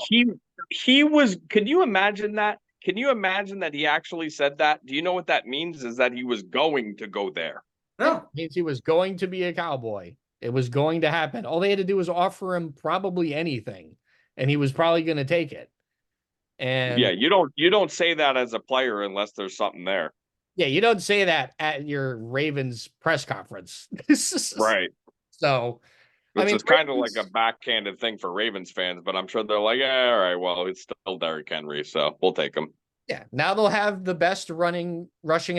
He was. Could you imagine that? Can you imagine that he actually said that? Do you know what that means? Is that he was going to go there? No. It means he was going to be a Cowboy. It was going to happen. All they had to do was offer him probably anything, and he was probably going to take it. And Yeah, you don't say that as a player unless there's something there. yeah, you don't say that at your Ravens press conference. Right. So, I Which mean, is kind of like a backhanded thing for Ravens fans, but I'm sure they're like, yeah, all right, well, it's still Derrick Henry, so we'll take him. yeah, now they'll have the best rushing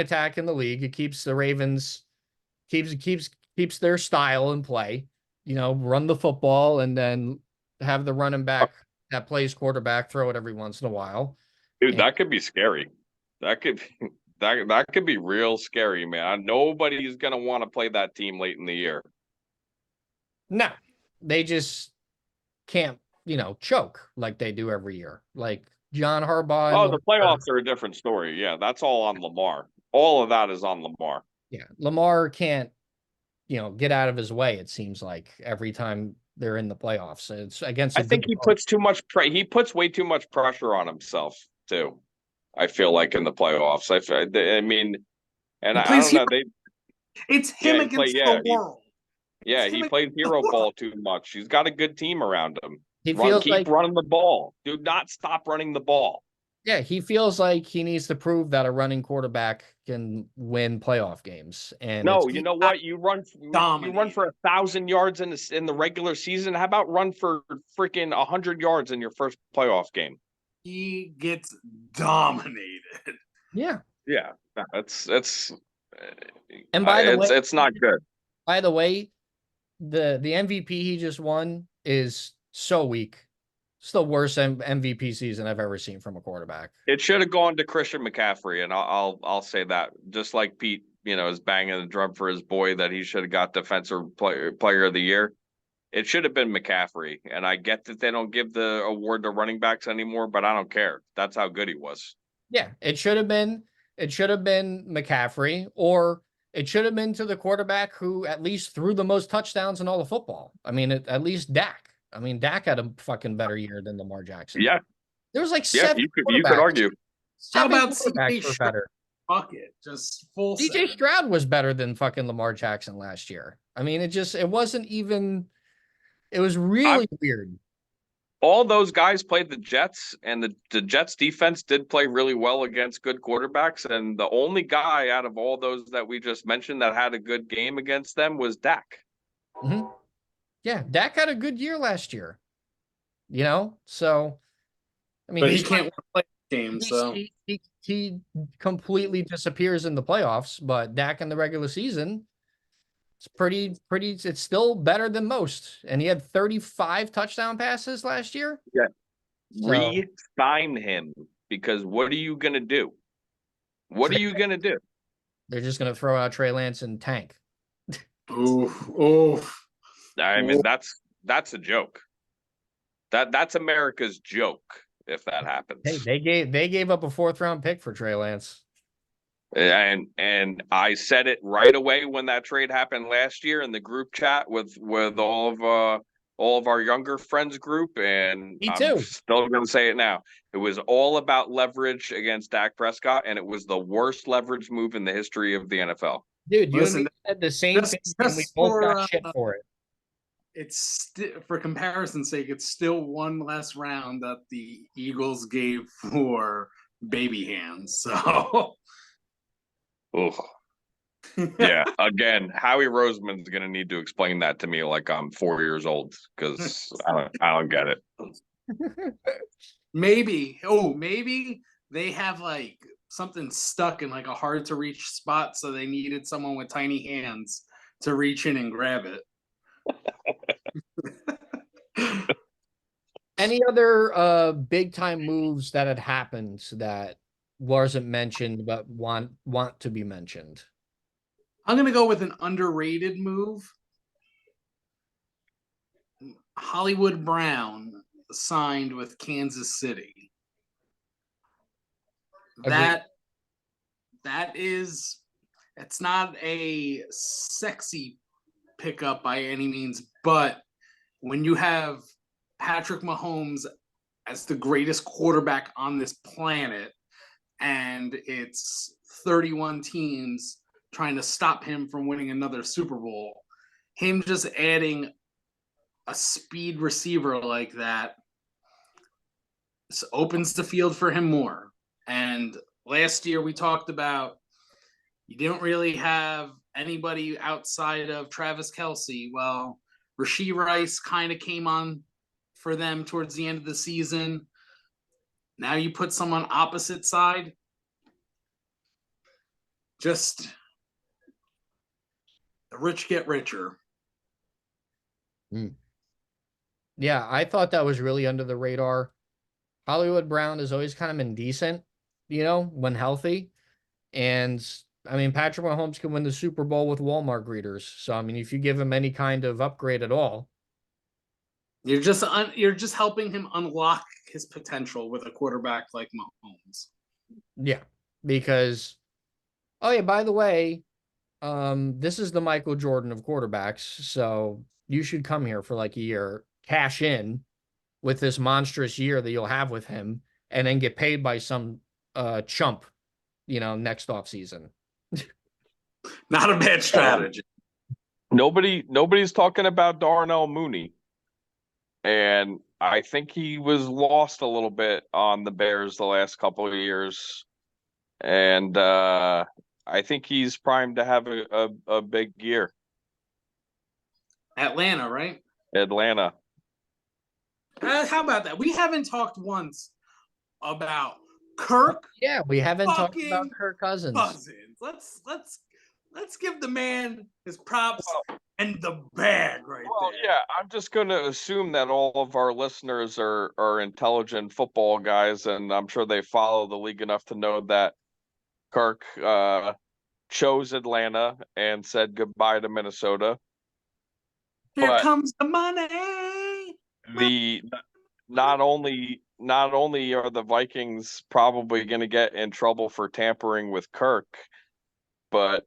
attack in the league. It keeps the Ravens keeps their style in play. You know, run the football and then have the running back that plays quarterback throw it every once in a while. Dude, that could be scary. That could that could be real scary, man. Nobody's gonna want to play that team late in the year. No, they just can't, choke like they do every year. Like John Harbaugh. Oh, the playoffs are a different story. Yeah, that's all on Lamar. All of that is on Lamar. Yeah, Lamar can't, get out of his way. It seems like every time they're in the playoffs, it's against. I think he puts too much. He puts way too much pressure on himself too. I feel like in the playoffs. I mean, and I don't know. It's him against the world. He plays hero ball too much. He's got a good team around him. Keep running the ball. Do not stop running the ball. Yeah, he feels like he needs to prove that a running quarterback can win playoff games. And no, you know what? You run for 1,000 yards in the regular season. How about run for freaking 100 yards in your first playoff game? He gets dominated. Yeah. Yeah, it's. And by the way, it's not good. By the way, the MVP he just won is so weak. It's the worst MVP season I've ever seen from a quarterback. It should have gone to Christian McCaffrey, and I'll say that. Just like Pete, is banging the drum for his boy that he should have got defensive player of the year. It should have been McCaffrey, and I get that they don't give the award to running backs anymore, but I don't care. That's how good he was. Yeah, it should have been McCaffrey, or it should have been to the quarterback who at least threw the most touchdowns in all of football. I mean, at least Dak. I mean, Dak had a fucking better year than Lamar Jackson. Yeah. There was like seven. You could argue. How about CJ Stroud? Fuck it. Just full CJ Stroud was better than fucking Lamar Jackson last year. I mean, it wasn't even, it was really weird. All those guys played the Jets, and the Jets defense did play really well against good quarterbacks. And the only guy out of all those that we just mentioned that had a good game against them was Dak. Mm-hmm. Yeah, Dak had a good year last year. So I mean, but he can't play games, so he completely disappears in the playoffs. But Dak in the regular season, it's pretty. It's still better than most. And he had 35 touchdown passes last year. Yeah, so, re-sign him, because what are you gonna do? What are you gonna do? They're just gonna throw out Trey Lance and tank. Oof. I mean, that's a joke. That's America's joke if that happens. Hey, they gave up a 4th round pick for Trey Lance. And I said it right away when that trade happened last year in the group chat with all of our younger friends group, and Me too. I'm still going to say it now. It was all about leverage against Dak Prescott, and it was the worst leverage move in the history of the NFL. Dude, you and me said the same thing, and we both got shit for it. for comparison's sake, it's still one less round that the Eagles gave for baby hands. So, Ugh. Yeah. Again, Howie Roseman's gonna need to explain that to me like I'm 4 years old because I don't get it. maybe they have like something stuck in like a hard to reach spot, so they needed someone with tiny hands to reach in and grab it. Any other big time moves that had happened that wasn't mentioned but want to be mentioned? I'm gonna go with an underrated move. Hollywood Brown signed with Kansas City. Agreed. It's not a sexy pickup by any means, but when you have Patrick Mahomes as the greatest quarterback on this planet, and it's 31 teams trying to stop him from winning another Super Bowl, him just adding a speed receiver like that opens the field for him more. And last year we talked about you didn't really have anybody outside of Travis Kelce. Well, Rashee Rice kind of came on for them towards the end of the season. Now you put someone opposite side. Just the rich get richer. Yeah, I thought that was really under the radar. Hollywood Brown has always kind of been decent, when healthy. And I mean, Patrick Mahomes can win the Super Bowl with Walmart greeters. So I mean, if you give him any kind of upgrade at all, you're just helping him unlock his potential with a quarterback like Mahomes. Yeah, because oh yeah, by the way, this is the Michael Jordan of quarterbacks, so you should come here for like a year, cash in with this monstrous year that you'll have with him, and then get paid by some chump, next off season. Not a bad strategy. Nobody's talking about Darnell Mooney. And I think he was lost a little bit on the Bears the last couple of years. And I think he's primed to have a big year. Atlanta, right? Atlanta. How about that? We haven't talked once about Kirk. Yeah, we haven't talked about Kirk Cousins. Let's give the man his props and the bag right there. Yeah, I'm just going to assume that all of our listeners are intelligent football guys, and I'm sure they follow the league enough to know that Kirk chose Atlanta and said goodbye to Minnesota. Here comes the money. Not only are the Vikings probably going to get in trouble for tampering with Kirk, but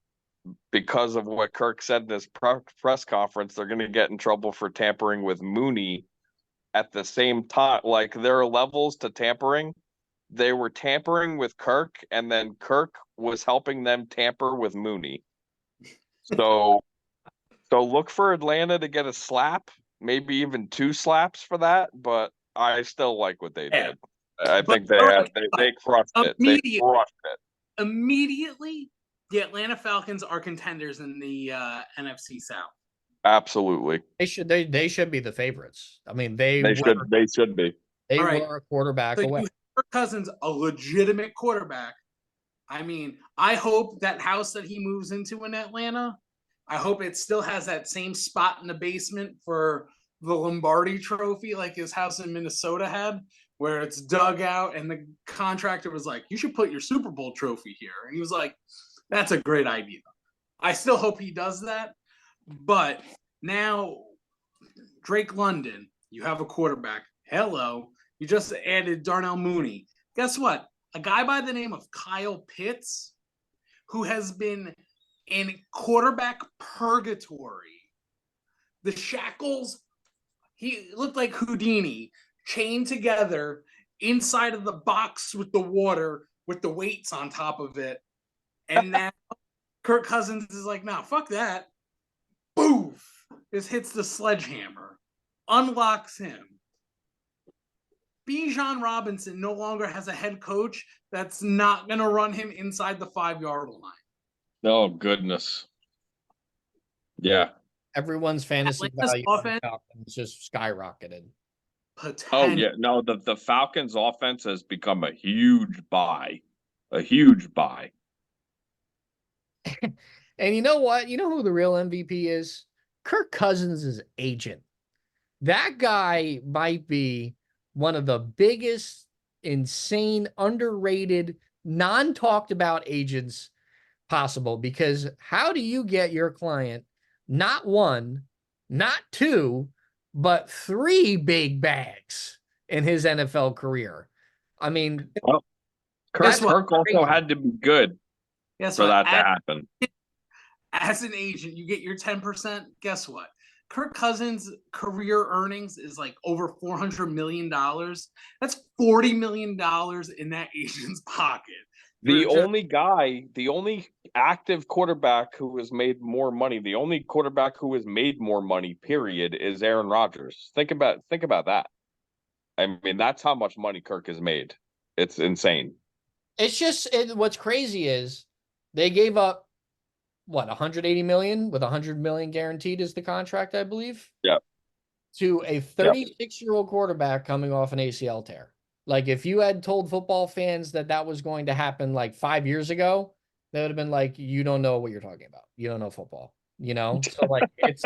because of what Kirk said in his press conference, they're going to get in trouble for tampering with Mooney at the same time. Like, there are levels to tampering. They were tampering with Kirk, and then Kirk was helping them tamper with Mooney. So look for Atlanta to get a slap, maybe even 2 slaps for that, but I still like what they did. I think they crushed it. They crushed it. Immediately, the Atlanta Falcons are contenders in the NFC South. Absolutely. They should be the favorites. I mean, they should be. They were a quarterback away. Kirk Cousins, a legitimate quarterback. I mean, I hope that house that he moves into in Atlanta, I hope it still has that same spot in the basement for the Lombardi trophy like his house in Minnesota had, where it's dug out, and the contractor was like, you should put your Super Bowl trophy here. And he was like, that's a great idea. I still hope he does that. But now, Drake London, you have a quarterback. Hello. You just added Darnell Mooney. Guess what? A guy by the name of Kyle Pitts, who has been in quarterback purgatory. The shackles, he looked like Houdini, chained together inside of the box with the water, with the weights on top of it. And now Kirk Cousins is like, nah, fuck that. Boof. just hits the sledgehammer, unlocks him. Bijan Robinson no longer has a head coach that's not going to run him inside the 5-yard line. Oh, goodness. Yeah. Everyone's fantasy Atlanta's value on the offense- Falcons just skyrocketed. Oh, yeah. No, the Falcons offense has become a huge buy. A huge buy. And you know what? You know who the real MVP is? Kirk Cousins' agent. That guy might be one of the biggest, insane, underrated, non-talked about agents possible, because how do you get your client not one, not two, but three big bags in his NFL career? I mean, Well, Kirk also had to be good for that to happen. As an agent, you get your 10%. Guess what? Kirk Cousins' career earnings is like over $400 million. That's $40 million in that agent's pocket. The only active quarterback who has made more money, the only quarterback who has made more money, period, is Aaron Rodgers. Think about that. I mean, that's how much money Kirk has made. It's insane. It's just what's crazy is they gave up what, 180 million, with 100 million guaranteed is the contract, I believe. Yeah. To a 36-year-old quarterback coming off an ACL tear. Like, if you had told football fans that was going to happen like 5 years ago, they would have been like, you don't know what you're talking about. You don't know football, you know? So like it's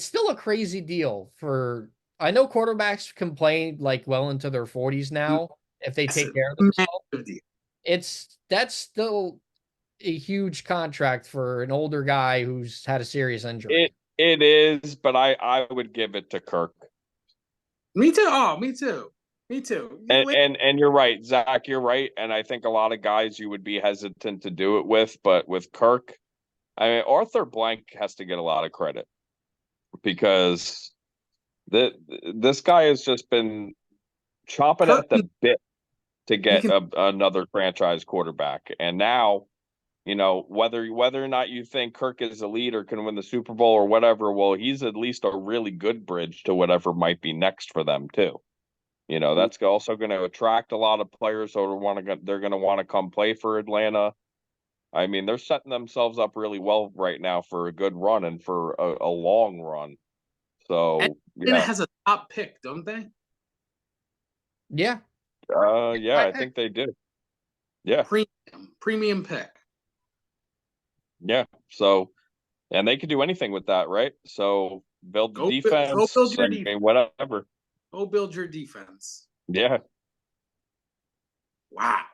still a crazy deal for, I know quarterbacks can play like well into their 40s now if they take care of themselves. That's still a huge contract for an older guy who's had a serious injury. It is, but I would give it to Kirk. Me too. Oh, me too. And you're right, Zach. You're right, and I think a lot of guys you would be hesitant to do it with, but with Kirk, I mean, Arthur Blank has to get a lot of credit because this guy has just been chomping at the bit to get another franchise quarterback, and now, you know, whether or not you think Kirk is elite or can win the Super Bowl or whatever, well, he's at least a really good bridge to whatever might be next for them too. You know, that's also going to attract a lot of players who they're going to want to come play for Atlanta. I mean, they're setting themselves up really well right now for a good run and for a long run. So Atlanta has a top pick, don't they? Yeah. Yeah, I think they do. Yeah. Premium pick. Yeah. So, and they could do anything with that, right? So build the defense. Go build your defense. Whatever. Go build your defense. Yeah. Wow.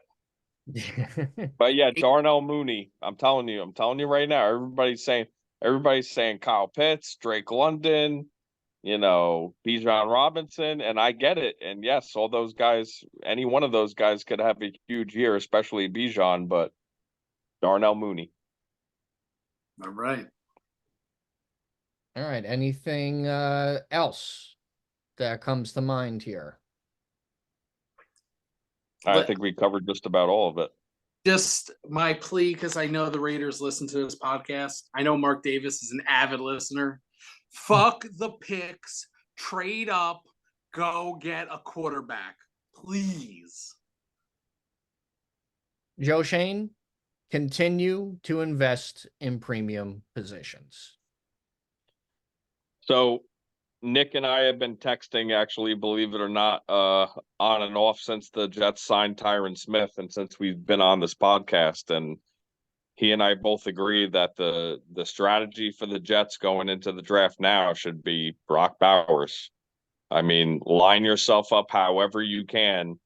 But yeah, Darnell Mooney. I'm telling you right now. Everybody's saying Kyle Pitts, Drake London, you know, Bijan Robinson, and I get it. And yes, all those guys, any one of those guys could have a huge year, especially Bijan, but Darnell Mooney. All right. Anything else that comes to mind here? I think we covered just about all of it. Just my plea, because I know the Raiders listen to this podcast. I know Mark Davis is an avid listener. Fuck the picks. Trade up. Go get a quarterback. Please. Joe Shane, continue to invest in premium positions. So Nick and I have been texting, actually, believe it or not, on and off since the Jets signed Tyron Smith and since we've been on this podcast. And he and I both agree that the strategy for the Jets going into the draft now should be Brock Bowers. I mean, line yourself up however you can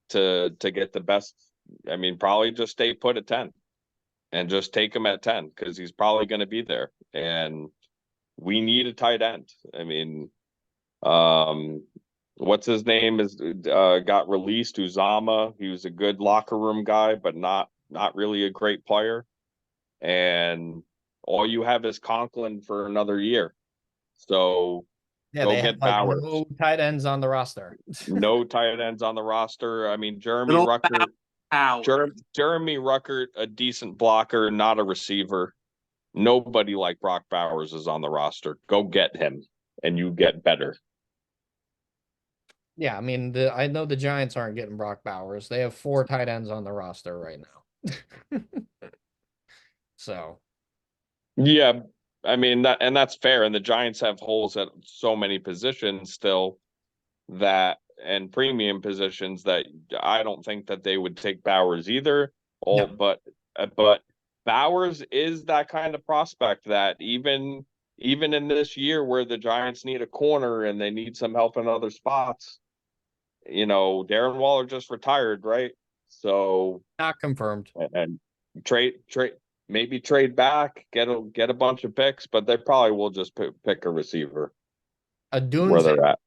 to get the best. I mean, probably just stay put at 10 and just take him at 10 because he's probably going to be there. And we need a tight end. I mean, what's his name is got released, Uzama. He was a good locker room guy, but not really a great player. And all you have is Conklin for another year. So yeah, go they get have like Bowers. no tight ends on the roster. No tight ends on the roster. I mean, Jeremy Ruckert, a decent blocker, not a receiver. Nobody like Brock Bowers is on the roster. Go get him, and you get better. Yeah, I mean, I know the Giants aren't getting Brock Bowers. They have 4 tight ends on the roster right now. So, Yeah, I mean that's fair. And the Giants have holes at so many positions still that and premium positions that I don't think that they would take Bowers either. no. But Bowers is that kind of prospect that even in this year where the Giants need a corner and they need some help in other spots, Darren Waller just retired, right? So Not confirmed. and trade maybe trade back, get a bunch of picks, but they probably will just pick a receiver A where Dunze. they're at.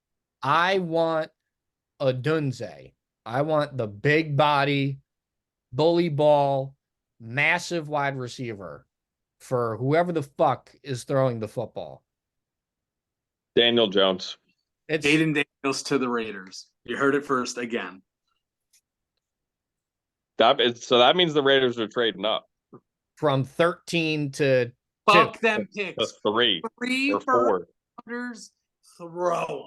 I want a Dunze. I want the big body, bully ball, massive wide receiver for whoever the fuck is throwing the football. Daniel Jones. It's Jaden Daniels to the Raiders. You heard it first again. So that means the Raiders are trading up from 13 to 2. Fuck them to picks. 3 Three or 4. first throw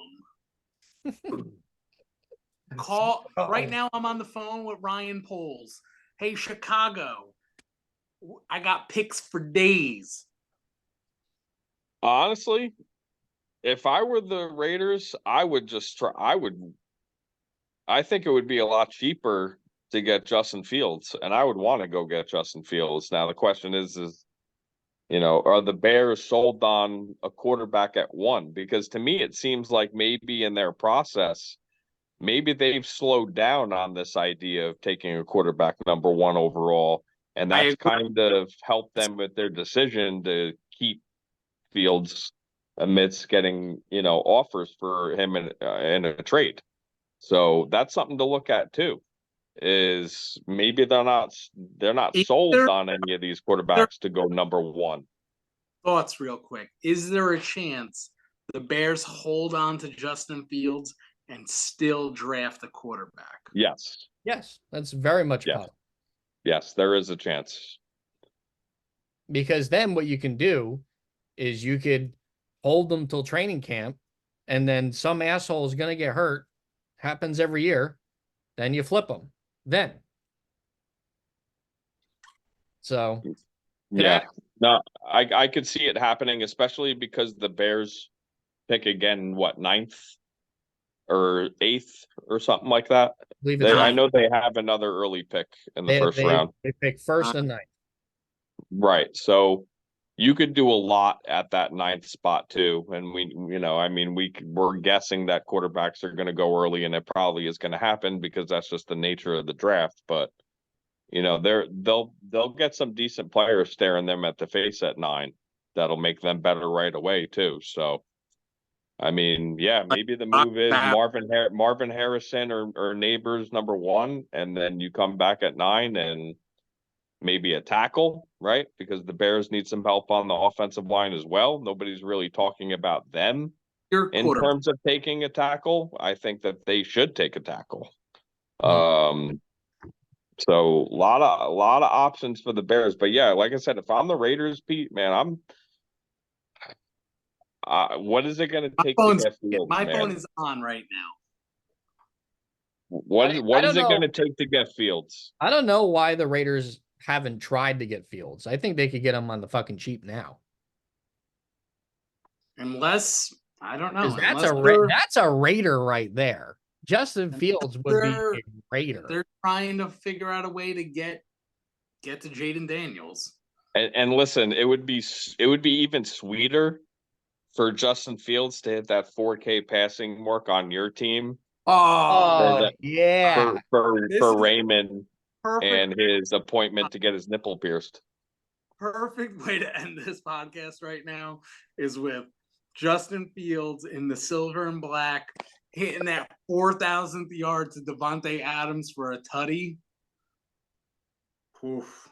them. Call right now. I'm on the phone with Ryan Poles. Hey, Chicago, I got picks for days. Honestly, if I were the Raiders, I would just try. I think it would be a lot cheaper to get Justin Fields, and I would want to go get Justin Fields. Now the question is, are the Bears sold on a quarterback at 1? Because to me, it seems like maybe in their process, maybe they've slowed down on this idea of taking a quarterback number 1 overall, and that's kind of helped them with their decision to keep Fields amidst getting offers for him in a trade. So that's something to look at too. Is maybe they're not sold on any of these quarterbacks to go number 1. Thoughts real quick. Is there a chance the Bears hold on to Justin Fields and still draft a quarterback? Yes. Yes, that's very much possible. Yes, there is a chance. Because then what you can do is you could hold them till training camp, and then some asshole is going to get hurt. Happens every year. Then you flip them. Then. So. Yeah. No, I could see it happening, especially because the Bears pick again, what, 9th or 8th or something like that. I know they have another early pick in the first round. They pick 1st and 9th. Right. So you could do a lot at that 9th spot too. And we're guessing that quarterbacks are going to go early, and it probably is going to happen because that's just the nature of the draft. But they'll get some decent players staring them at the face at 9. That'll make them better right away too. So, I mean, yeah, maybe the move is Marvin Harrison or Neighbors number 1, and then you come back at 9 and maybe a tackle, right? Because the Bears need some help on the offensive line as well. Nobody's really talking about them in terms of taking a tackle. I think that they should take a tackle. So a lot of options for the Bears. But yeah, like I said, if I'm the Raiders, Pete, man, what is it going to take to get Fields? My phone is on right now. What is it going to take to get Fields? I don't know why the Raiders haven't tried to get Fields. I think they could get him on the fucking cheap now. Unless, I don't know. That's a Raider right there. Justin Fields would be a Raider. They're trying to figure out a way to get to Jaden Daniels. And listen, it would be even sweeter for Justin Fields to hit that 4K passing mark on your team. Yeah. For Raymond and his appointment to get his nipple pierced. Perfect way to end this podcast right now is with Justin Fields in the silver and black hitting that 4,000th yard to Devontae Adams for a tutty. Oof.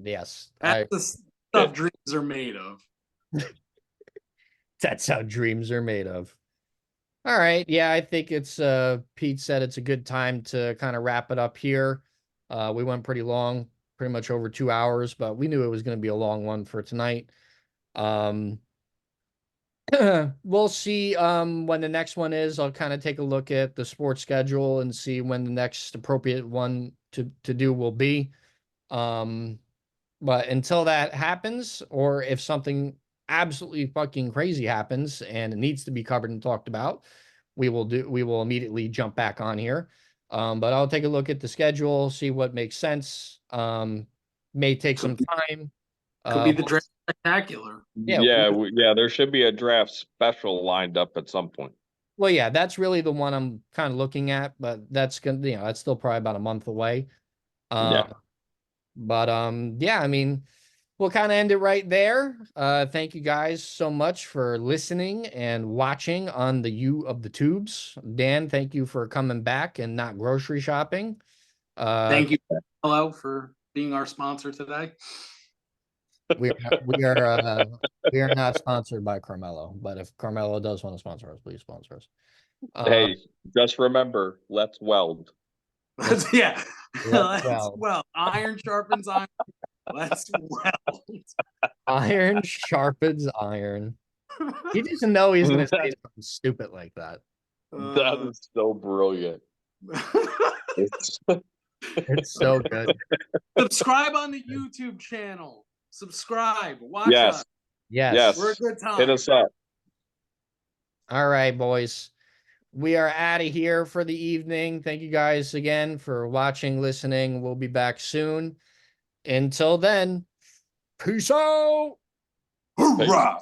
Yes. That's the stuff dreams are made of. That's how dreams are made of. All right. Yeah, I think it's Pete said it's a good time to kind of wrap it up here. We went pretty long. pretty much over 2 hours, but we knew it was going to be a long one for tonight. We'll see when the next one is. I'll kind of take a look at the sports schedule and see when the next appropriate one to do will be. But until that happens, or if something absolutely fucking crazy happens and it needs to be covered and talked about, we will immediately jump back on here. But I'll take a look at the schedule, see what makes sense. May take some time. Could be the draft spectacular. Yeah, Yeah, there should be a draft special lined up at some point. well, yeah, that's really the one I'm kind of looking at, but that's gonna, that's still probably about a month away. Yeah. But yeah, I mean, we'll kind of end it right there. Thank you guys so much for listening and watching on the U of the Tubes. Dan, thank you for coming back and not grocery shopping. Thank you, hello, for being our sponsor today. We are not sponsored by Carmelo, but if Carmelo does want to sponsor us, please sponsor us. Hey, just remember, let's weld. Yeah. Let's Well, iron sharpens iron. Let's weld. Iron sharpens iron. He doesn't know he's going to say something stupid like that. That is so brilliant. It's so good. Subscribe on the YouTube channel. Subscribe. Watch Yes. us. Yes. We're a good time. Hit us up. All right, boys. We are out of here for the evening. Thank you guys again for watching, listening. We'll be back soon. Until then, peace out. Hoorah!